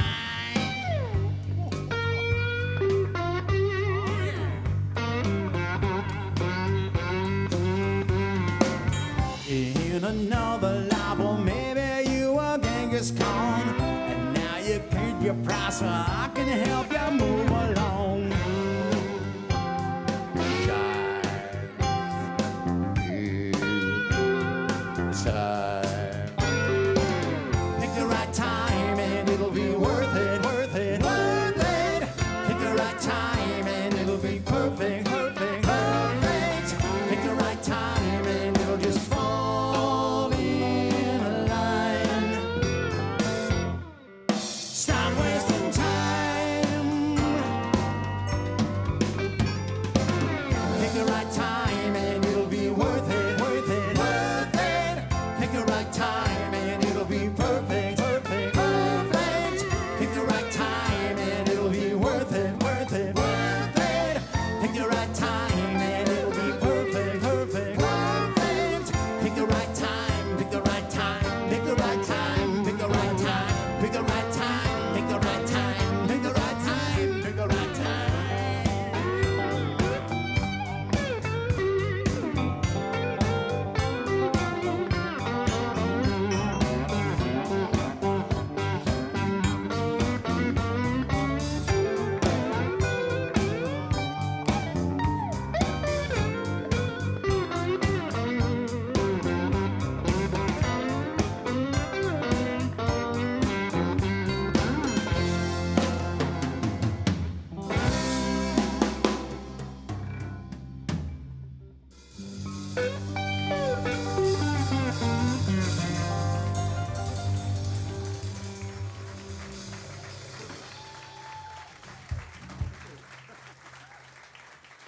[SPEAKER 2] In another life, well, maybe you were Genghis Khan, and now you paid your price so I can help you move along.
[SPEAKER 1] Time.
[SPEAKER 2] Pick the right time and it'll be worth it. Worth it. Worth it. Pick the right time and it'll be perfect. Perfect. Perfect. Pick the right time and it'll just fall in line. Stop wasting time. Pick the right time and it'll be worth it. Worth it. Worth it. Pick the right time and it'll be perfect. Perfect. Perfect. Pick the right time and it'll be worth it. Worth it. Worth it. Pick the right time and it'll be perfect. Perfect. Perfect. Pick the right time. Pick the right time. Pick the right time. Pick the right time. Pick the right time. Pick the right time. Pick the right time. Pick the right time.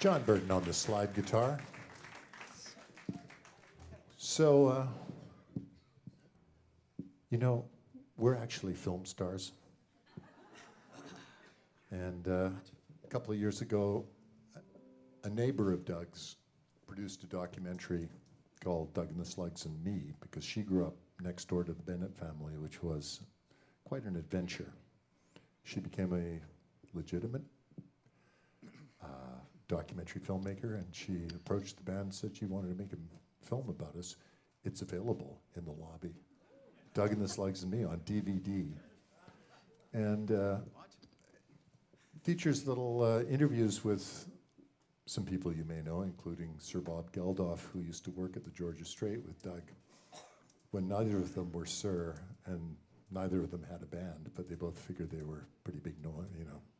[SPEAKER 1] John Burton on the slide guitar. So, you know, we're actually film stars. And a couple of years ago, a neighbor of Doug's produced a documentary called Doug and the Slugs and Me, because she grew up next door to the Bennett family, which was quite an adventure. She became a legitimate documentary filmmaker, and she approached the band and said she wanted to make a film about us. It's available in the lobby. Doug and the Slugs and Me on DVD. And features little interviews with some people you may know, including Sir Bob Geldof, who used to work at the Georgia Strait with Doug, when neither of them were Sir, and neither of them had a band, but they both figured they were pretty big,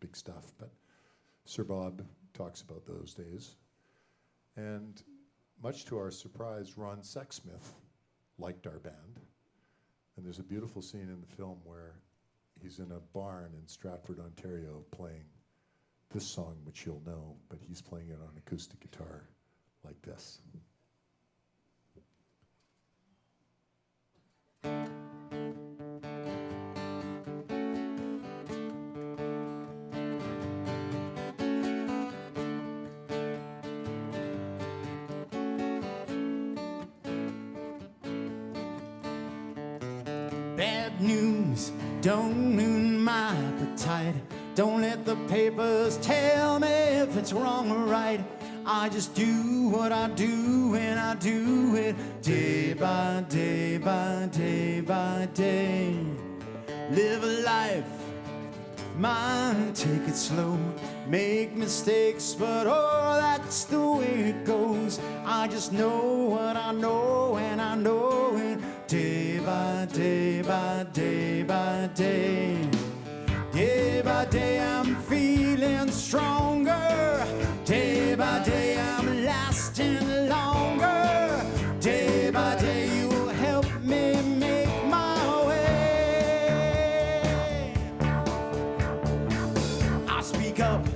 [SPEAKER 1] big stuff. But Sir Bob talks about those days. And much to our surprise, Ron Sexsmith liked our band. And there's a beautiful scene in the film where he's in a barn in Stratford, Ontario, playing this song, which you'll know, but he's playing it on acoustic guitar like this.
[SPEAKER 2] Bad news, don't ruin my appetite. Don't let the papers tell me if it's wrong or right. I just do what I do, and I do it day by day by day by day. Live a life, mine, take it slow. Make mistakes, but oh, that's the way it goes. I just know what I know, and I know it. day by day by day by day. Day by day I'm feeling stronger. Day by day I'm lasting longer. Day by day you will help me make my way. I speak up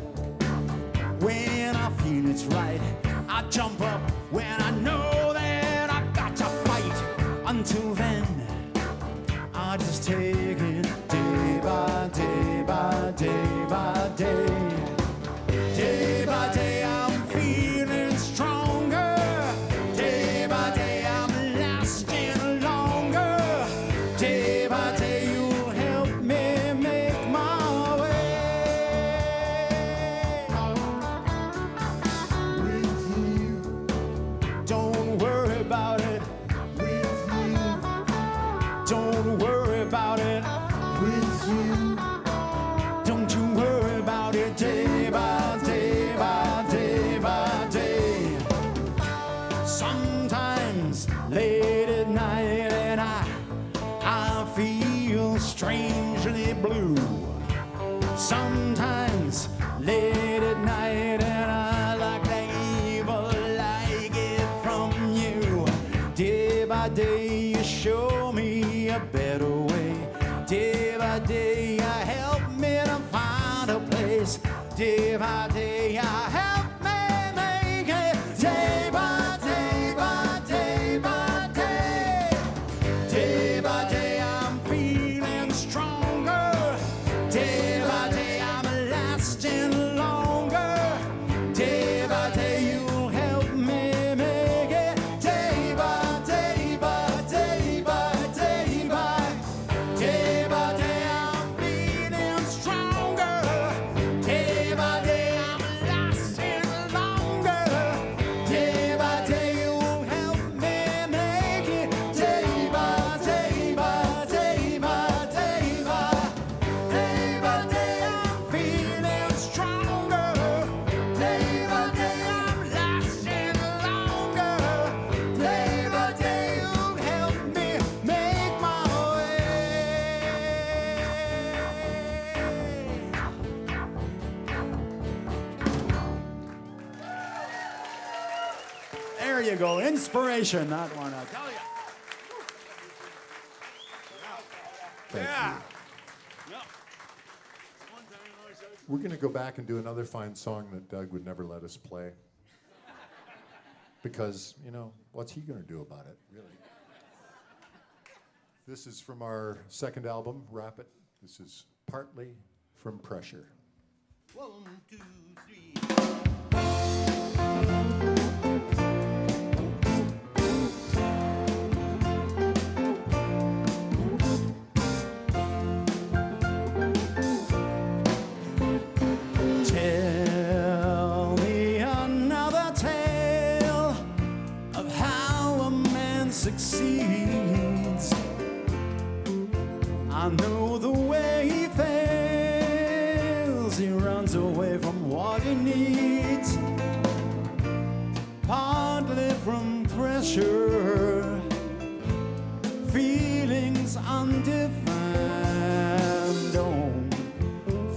[SPEAKER 2] when I feel it's right. I jump up when I know that I've got to fight. Until then, I just take it day by day by day by day. Day by day I'm feeling stronger. Day by day I'm lasting longer. Day by day you'll help me make my way. With you, don't worry about it. With you, don't worry about it. With you, don't you worry about it. Day by day by day by day. Sometimes late at night and I feel strangely blue. Sometimes late at night and I like the evil I get from you. Day by day you show me a better way. Day by day you help me to find a place. Day by day you help me make it. Day by day by day by day. Day by day I'm feeling stronger. Day by day I'm lasting longer. Day by day you'll help me make it. Day by day by day by day by day by day I'm feeling stronger. Day by day I'm lasting longer. Day by day you'll help me make it. Day by day by day by day by day by day I'm feeling stronger. Day by day I'm lasting longer. Day by day you'll help me make my way. There you go, inspiration, that one, I tell you.
[SPEAKER 1] We're going to go back and do another fine song that Doug would never let us play. Because, you know, what's he going to do about it, really? This is from our second album, Wrap It. This is Partly from Pressure.
[SPEAKER 2] 1, 2, 3. Tell me another tale of how a man succeeds. I know the way he fails. He runs away from what he needs. Partly from pressure, feelings undefined. Don't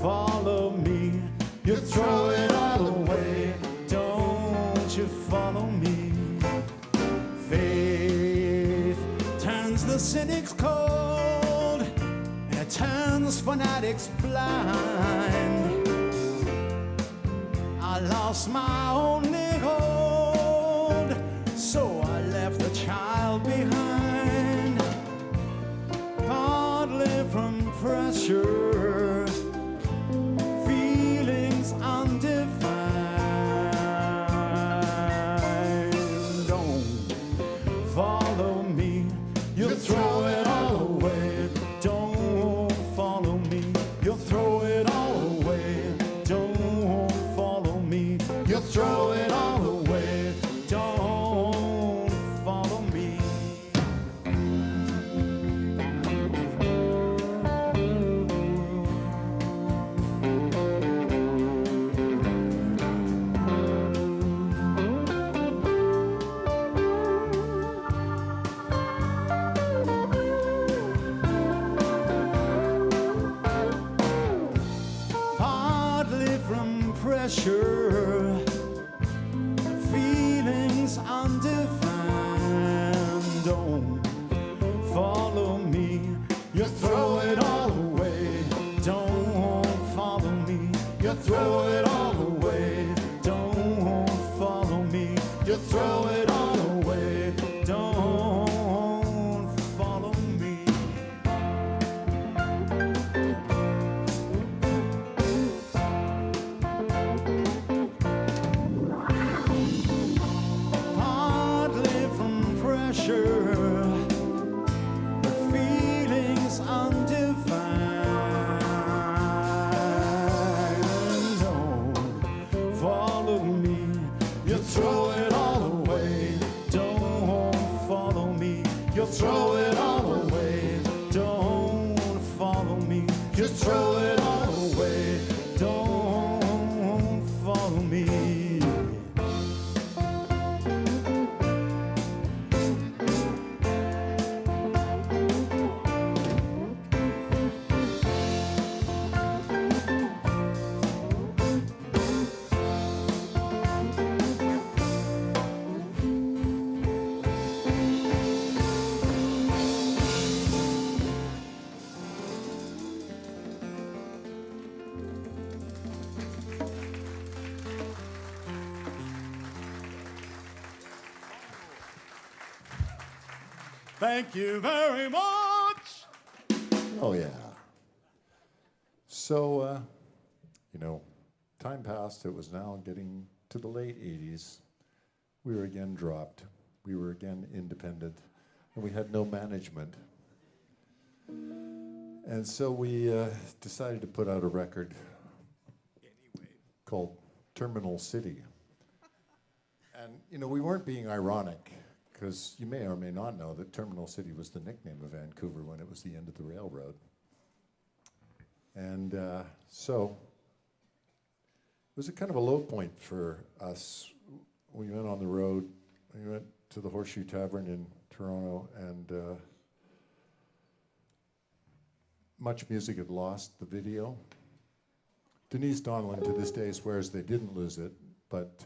[SPEAKER 2] follow me, you throw it all away. Don't you follow me? Faith turns the cynics cold, and it turns fanatics blind. I lost my only hold, so I left the child behind. Partly from pressure, feelings undefined. Don't follow me, you'll throw it all away. Don't follow me, you'll throw it all away. Don't follow me, you'll throw it
[SPEAKER 3] don't follow me. You throw it all away. Don't follow me. You throw it all away. Don't follow me. You throw it all away. Don't follow me. Partly from pressure, but feelings undefined. Don't follow me. You throw it all away. Don't follow me. You throw it all away. Don't follow me. You throw it all away. Don't follow me. Thank you very much.
[SPEAKER 1] Oh, yeah. So, time passed. It was now getting to the late 80s. We were again dropped. We were again independent. And we had no management. And so we decided to put out a record called Terminal City. And, we weren't being ironic, because you may or may not know that Terminal City was the nickname of Vancouver when it was the end of the railroad. And so it was a kind of a low point for us. We went on the road. We went to the Horseshoe Tavern in Toronto, and Much Music had lost the video. Denise Donlin to this day swears they didn't lose it, but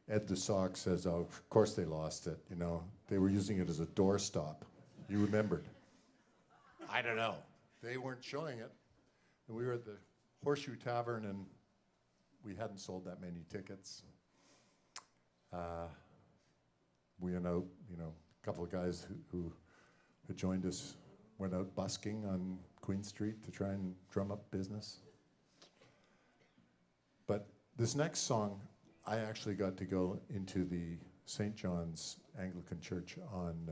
[SPEAKER 1] Ed the Sock says, oh, of course they lost it. They were using it as a doorstop. You remembered. I don't know. They weren't showing it. And we were at the Horseshoe Tavern, and we hadn't sold that many tickets. We went out, a couple of guys who had joined us went out busking on Queen Street to try and drum up business. But this next song, I actually got to go into the St. John's Anglican Church on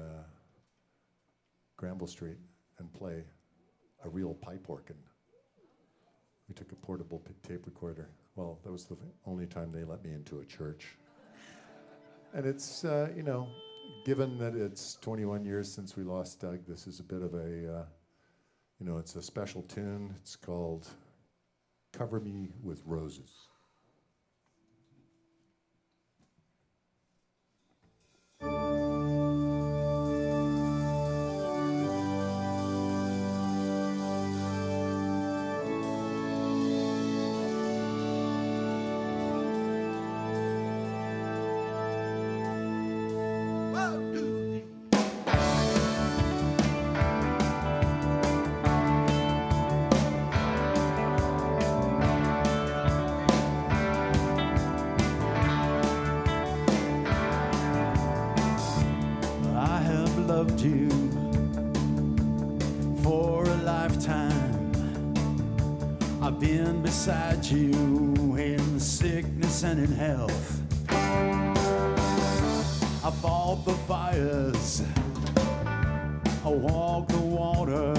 [SPEAKER 1] Granville Street and play a real pipe organ. We took a portable tape recorder. Well, that was the only time they let me into a church. And it's, given that it's 21 years since we lost Doug, this is a bit of a, it's a special tune. It's called Cover Me with Roses.
[SPEAKER 3] Loved you for a lifetime. I've been beside you in sickness and in health. I fought the fires, I walked the water.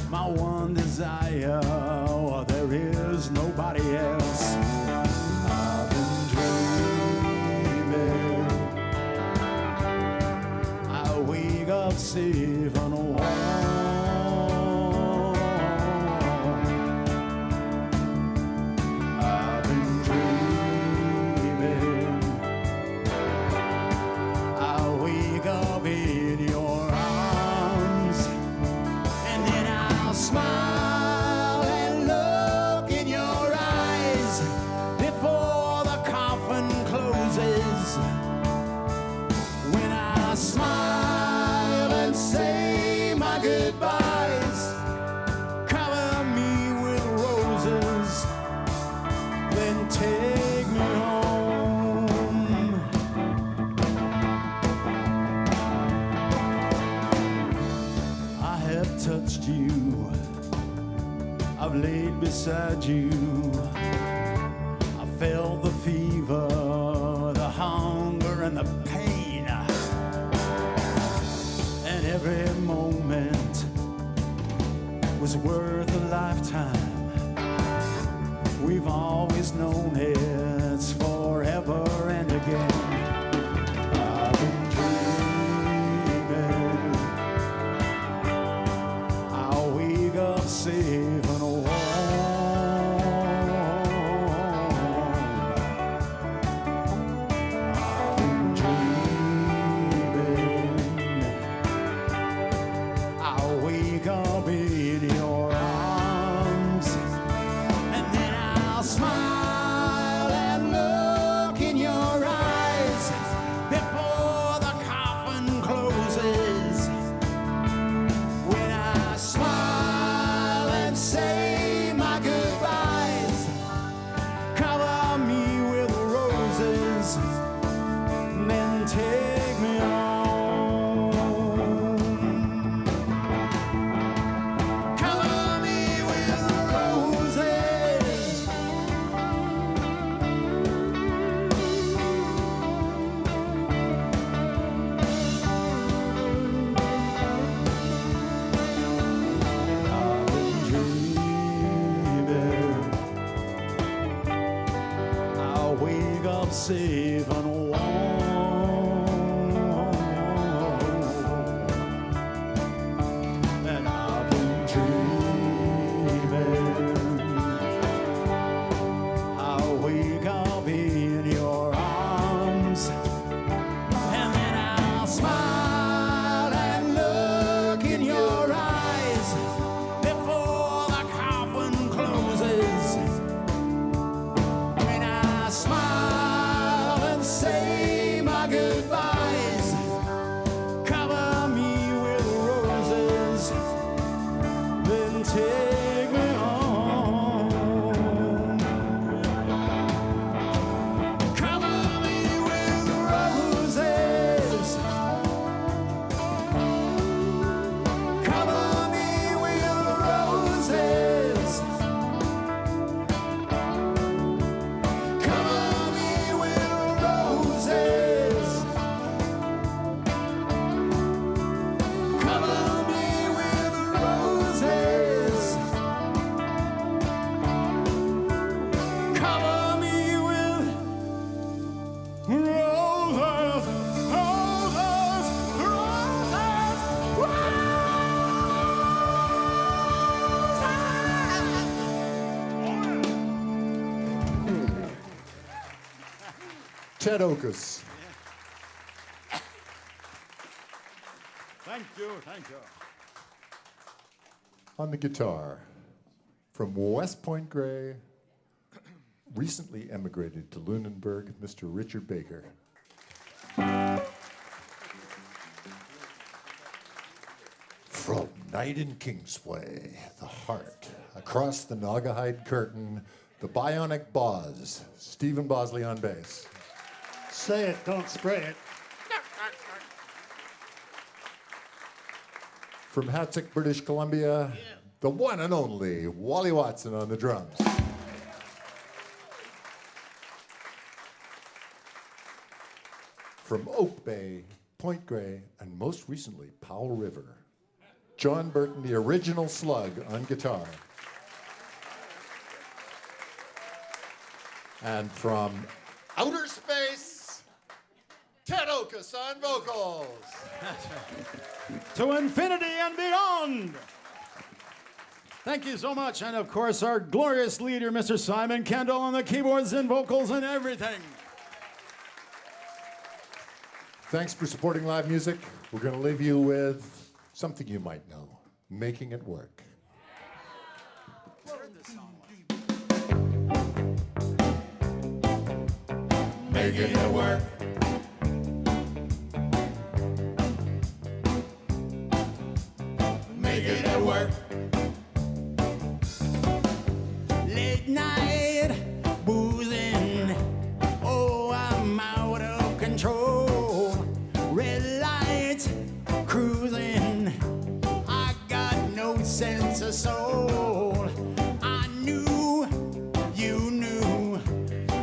[SPEAKER 3] My one desire, well, there is nobody else. I've been dreaming, I wake up safe and warm. I've been dreaming, I wake up in your arms, and then I'll smile and look in your eyes before the coffin closes. When I I smile and say my goodbyes, cover me with roses, then take me home. I have touched you, I've laid beside you, I felt the fever, the hunger and the pain, and every moment was worth a lifetime. We've always known it's forever and again. I've been dreaming, I'll wake up safe and warm. I've been dreaming, I'll wake up in your arms, and then I'll smile and look in your eyes before the coffin closes. When I smile and say my goodbyes, cover me with roses, then take me home. Cover me with roses. I've been dreaming, I'll wake up safe and warm. And I've been dreaming, I'll wake up in your arms, and then I'll smile and look in your eyes before the coffin closes. When I smile and say my goodbyes, cover me with roses, then take me home. Cover me with roses. Cover me with roses. Cover me with roses. Cover me with roses. Cover me with roses.
[SPEAKER 1] Ted Okus.
[SPEAKER 2] Thank you, thank you.
[SPEAKER 1] On the guitar, from West Point Grey, recently emigrated to Lunenburg, Mr. Richard Baker. From Night in Kingsway, the heart, across the Naugahyde curtain, the bionic Boz, Stephen Bosley on bass.
[SPEAKER 6] Say it, don't spray it.
[SPEAKER 1] From Hatzick, British Columbia, the one and only Wally Watson on the drums. From Oak Bay, Point Grey, and most recently, Powell River, John Burton, the original Slug, on guitar. And from outer space, Ted Okus on vocals.
[SPEAKER 2] To infinity and beyond. Thank you so much. And of course, our glorious leader, Mr. Simon Kendall, on the keyboards and vocals and everything.
[SPEAKER 1] Thanks for supporting live music. We're going to leave you with something you might know, Making It Work.
[SPEAKER 3] Making it work. the soul. I knew, you knew,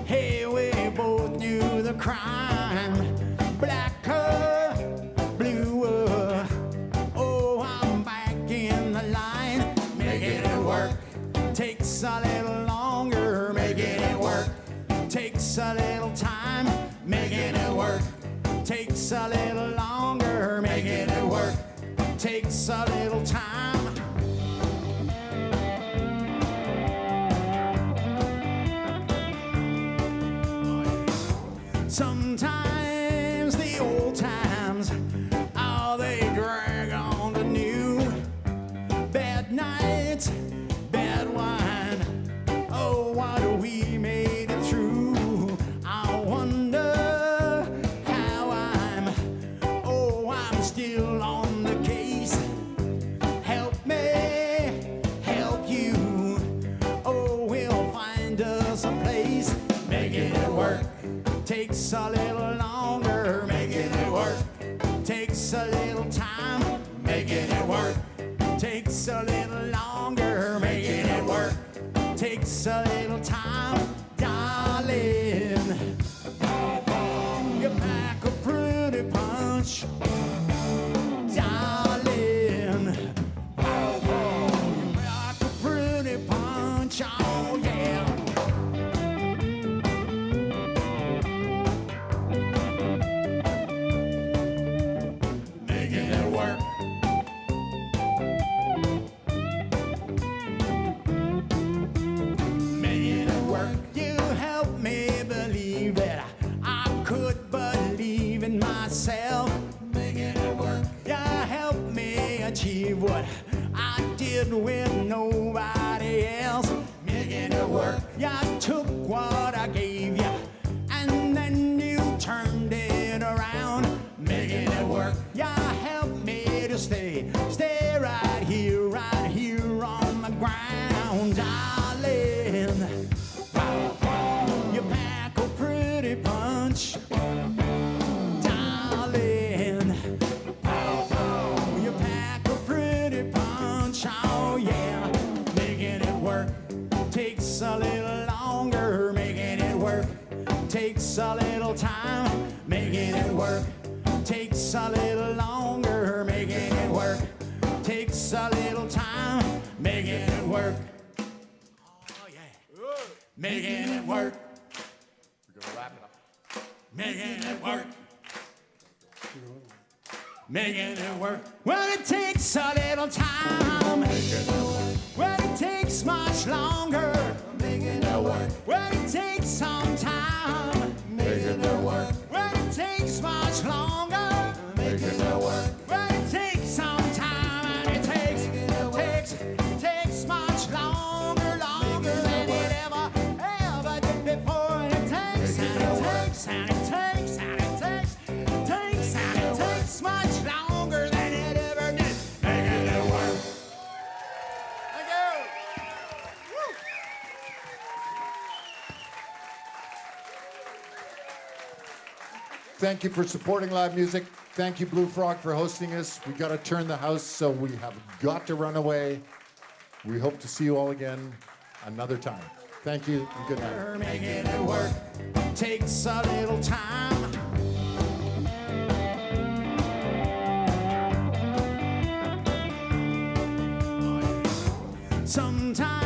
[SPEAKER 3] hey, we both knew the crime. Blacker, bluer, oh, I'm back in the line. Making it work takes a little longer. Making it work takes a little time. Making it work takes a little longer. Making it work takes a little time. Sometimes the old times, oh, they drag on to new. Bad nights, bad wine, oh, what we made it through. I wonder how I'm still on the case. Help me, help you, oh, we'll find us a place. Making it work takes a little longer. Making it work takes a little time. Making it work takes a little longer. Making it work takes a little time. Darling, you pack a pretty punch. Darling, you pack a pretty punch. Oh yeah. Making it work. Making it work. You help me believe that I could believe in myself. Making it work. You help me achieve what I did with nobody else. Making it work. You took what I gave you and then you turned it around. Making it work. You help me to stay right here on the ground, darling. You pack a pretty punch, darling. You pack a pretty punch, oh yeah. Making it work takes a little longer. Making it work takes a little time. Making it work takes a little longer. Making it work takes a little time. Making it work. Oh yeah. Making it work.
[SPEAKER 1] We're gonna wrap it up.
[SPEAKER 3] Making it work. Making it work. Well, it takes a little time. Well, it takes much longer. Making it work. Well, it takes some time. Making it work. Well, it takes much longer. Making it work. Well, it takes some time, and it takes much longer than it ever did before. And it takes, and it takes, and it takes, and it takes much longer than it ever did. Making it work. Thank you. Woo.
[SPEAKER 1] Thank you for supporting live music. Thank you, Bluefrog, for hosting us. We got to turn the house, so we have got to run away. We hope to see you all again another time. Thank you, and good night.
[SPEAKER 3] Making it work takes a little time. Sometimes